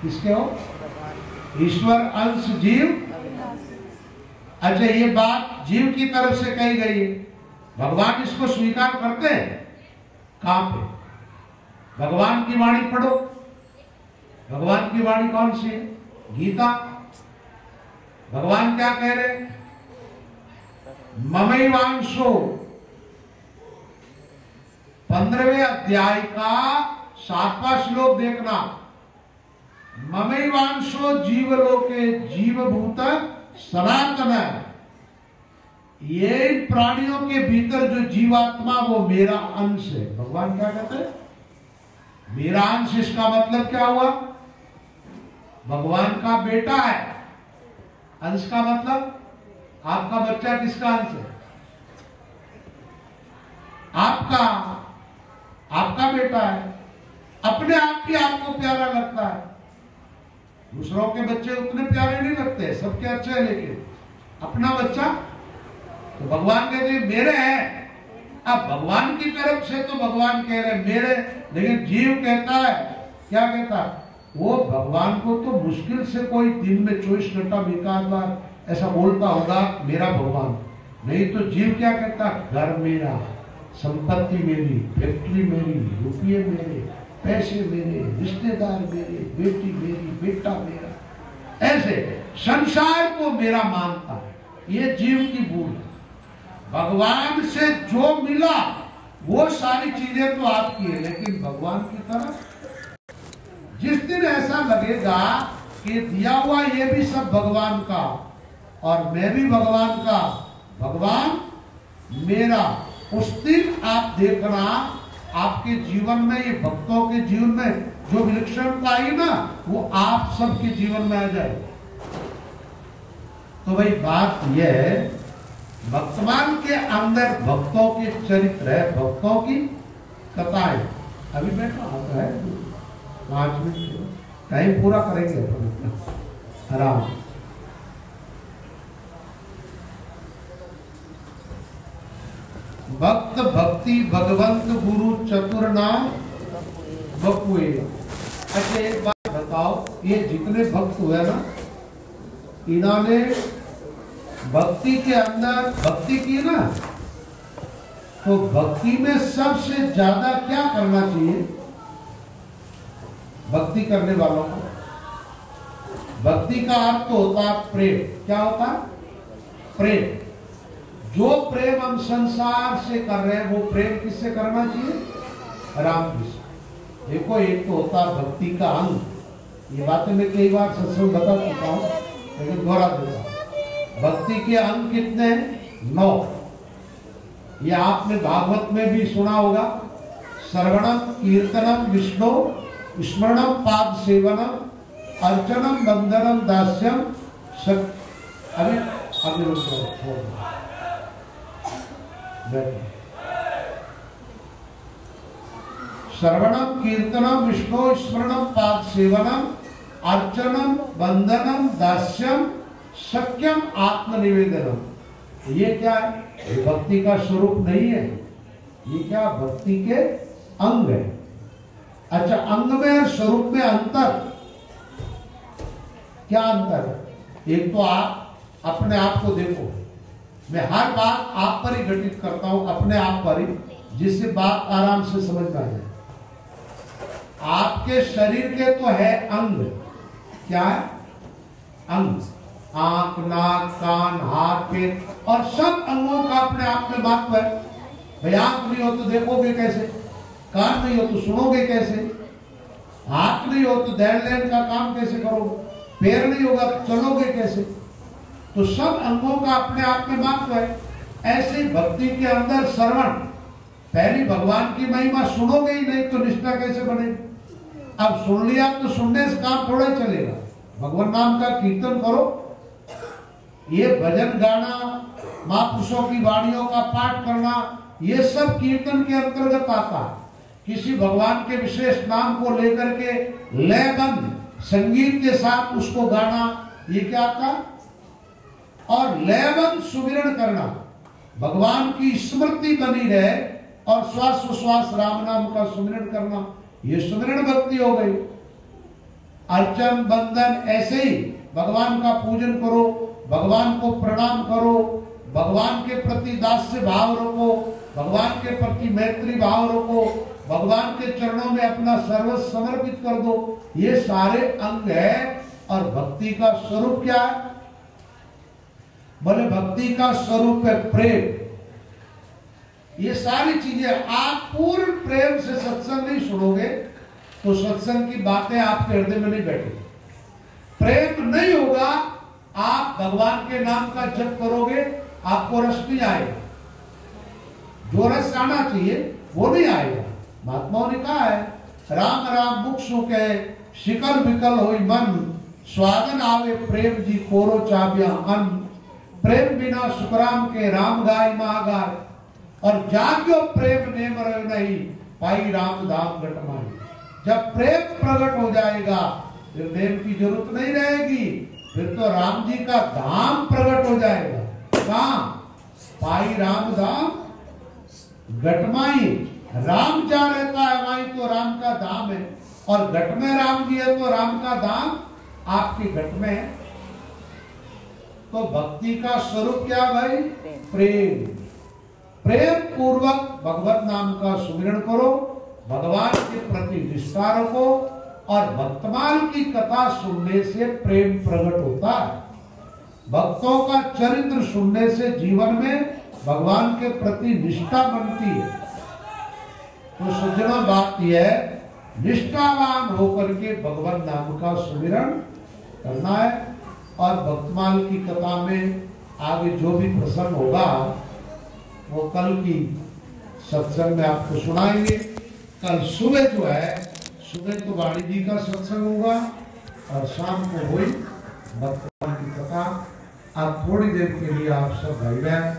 किसके हो, ईश्वर अंश जीव। अच्छा, ये बात जीव की तरफ से कही गई, भगवान इसको स्वीकार करते हैं? कहां पे? भगवान की वाणी पढ़ो, भगवान की वाणी कौन सी है? गीता। भगवान क्या कह रहे? ममैवांशो, 15वें अध्याय का 7वां श्लोक देखना, ममैवांशो जीवलोके जीवभूत सनातन, ये प्राणियों के भीतर जो जीवात्मा वो मेरा अंश है। भगवान क्या कहते हैं? मेरा अंश। इसका मतलब क्या हुआ? भगवान का बेटा है। अंश का मतलब आपका बच्चा किसका अंश है? आपका बेटा है। अपने आप ही आपको प्यारा लगता है, दूसरों के बच्चे उतने प्यारे नहीं लगते, सबके अच्छे हैं, लेकिन अपना बच्चा तो भगवान कहते हैं मेरे हैं। अब भगवान की तरफ से तो भगवान कह रहे मेरे, लेकिन जीव कहता है, क्या कहता है? वो भगवान को तो मुश्किल से कोई दिन में 24 घंटा में एकाध बार ऐसा बोलता होगा मेरा भगवान, नहीं तो जीव क्या कहता? घर मेरा, संपत्ति मेरी, फैक्ट्री मेरी, रुपये मेरे, पैसे मेरे, रिश्तेदार मेरे, बेटी मेरी, बेटा मेरा, ऐसे संसार को मेरा मानता है। ये जीव की भूल है। भगवान से जो मिला वो सारी चीजें तो आपकी है, लेकिन भगवान की तरफ जिस दिन ऐसा लगेगा कि दिया हुआ ये भी सब भगवान का और मैं भी भगवान का, भगवान मेरा, उस दिन आप देखना आपके जीवन में, ये भक्तों के जीवन में जो विलक्षणता आई ना, वो आप सबके जीवन में आ जाए। तो भाई बात यह है, वर्तमान के अंदर भक्तों के चरित्र है, भक्तों की कथाएं। अभी बैठा आता है 5 मिनट, टाइम पूरा करेंगे आराम। भक्त भक्ति भगवंत गुरु चतुर नाम बपुए। अच्छा एक बात बताओ, ये जितने भक्त हुए ना, इन्होंने भक्ति के अंदर भक्ति की ना, तो भक्ति में सबसे ज्यादा क्या करना चाहिए भक्ति करने वालों को? भक्ति का अर्थ तो होता है प्रेम। क्या होता है? प्रेम। जो प्रेम हम संसार से कर रहे हैं वो प्रेम किससे करना चाहिए? राम कृष्ण। देखो एक तो होता है भक्ति का अंग, ये बातें मैं कई बार सत्संग बता चुका हूं, लेकिन दोहरा दूंगा। भक्ति के अंग कितने हैं? 9। ये आपने भागवत में भी सुना होगा। श्रवणम कीर्तनम विष्णु स्मरणम पाद सेवनम अर्चनम बंदनम दास्यम अभी श्रवणम कीर्तनम विष्णु स्मरणम पाद सेवनम अर्चनम बंदनम दास्यम सत्यम आत्मनिवेदनम। ये क्या है? ये भक्ति का स्वरूप नहीं है। ये क्या? भक्ति के अंग है। अच्छा, अंग में और स्वरूप में अंतर क्या? अंतर है एक तो आप अपने आप को देखो, मैं हर बात आप पर ही घटित करता हूं, अपने आप पर ही, जिससे बात आराम से समझ में आ जाए। आपके शरीर के तो है अंग, क्या है? अंग, आंख, नाक, कान, हाथ, पैर, और सब अंगों का अपने आप में महत्व है। भाई आंख नहीं हो तो देखोगे कैसे? कान नहीं हो तो सुनोगे कैसे? हाथ नहीं हो तो दैर लेन का काम कैसे करोगे? पैर नहीं होगा तो चलोगे कैसे? तो सब अंगों का अपने आप में महत्व है। ऐसे भक्ति के अंदर श्रवण, पहली भगवान की महिमा सुनोगे ही नहीं तो निष्ठा कैसे बनेगी? अब सुन लिया तो सुनने से काम थोड़ा ही चलेगा। भगवान नाम का कीर्तन करो, ये भजन गाना, महापुरुषों की वाणियों का पाठ करना, ये सब कीर्तन के अंतर्गत आता है। किसी भगवान के विशेष नाम को लेकर के लयबंद संगीत के साथ उसको गाना, ये क्या आता? और लयबंद सुमिरन करना, भगवान की स्मृति बनी रहे और श्वास श्वास राम नाम का सुमिरन करना, ये सुमिरन भक्ति हो गई। अर्चन बंदन, ऐसे ही भगवान का पूजन करो, भगवान को प्रणाम करो, भगवान के प्रति दास्य भाव रखो, भगवान के प्रति मैत्री भाव रखो, भगवान के चरणों में अपना सर्वस्व समर्पित कर दो, ये सारे अंग है। और भक्ति का स्वरूप क्या है? बोले भक्ति का स्वरूप है प्रेम। ये सारी चीजें, आप पूर्ण प्रेम से सत्संग नहीं सुनोगे तो सत्संग की बातें आपके हृदय में नहीं बैठेगी। प्रेम नहीं होगा, आप भगवान के नाम का जप करोगे, आपको रस नहीं आएगा। जो रस आना चाहिए वो नहीं आएगा। महात्माओं ने कहा है, राम राम मुख सुखे शिकल विकल होई मन, स्वागन आवे प्रेम जी कोरो चाबिया अन्न, प्रेम बिना सुखराम के राम गाय महागाय, और जाग्यो प्रेम नेम रहे नहीं पाई राम धाम घटमाई। जब प्रेम प्रकट हो जाएगा फिर नेम की जरूरत नहीं रहेगी, फिर तो राम जी का धाम प्रकट हो जाएगा। कहां? पाई राम धाम घटमाई। राम जहाँ रहता है वहीं तो राम का धाम है, और घट में राम जी है तो राम का धाम आपकी घट में है। तो भक्ति का स्वरूप क्या भाई? प्रेम। प्रेम पूर्वक भगवत नाम का सुमिरन करो, भगवान के प्रति निष्ठा रखो, और भक्तमाल की कथा सुनने से प्रेम प्रकट होता है। भक्तों का चरित्र सुनने से जीवन में भगवान के प्रति निष्ठा बनती है। तो सज्जनों, बात यह है, निष्ठावान होकर के भगवान नाम का सुमिरन करना है। और भक्तमाल की कथा में आगे जो भी प्रसंग होगा वो कल की सत्संग में आपको सुनाएंगे। कल सुबह जो है, सुबह तो वाणी जी का सत्संग होगा और शाम को हुई भक्तमाल की कथा। अब थोड़ी देर के लिए आप सब भाई बहन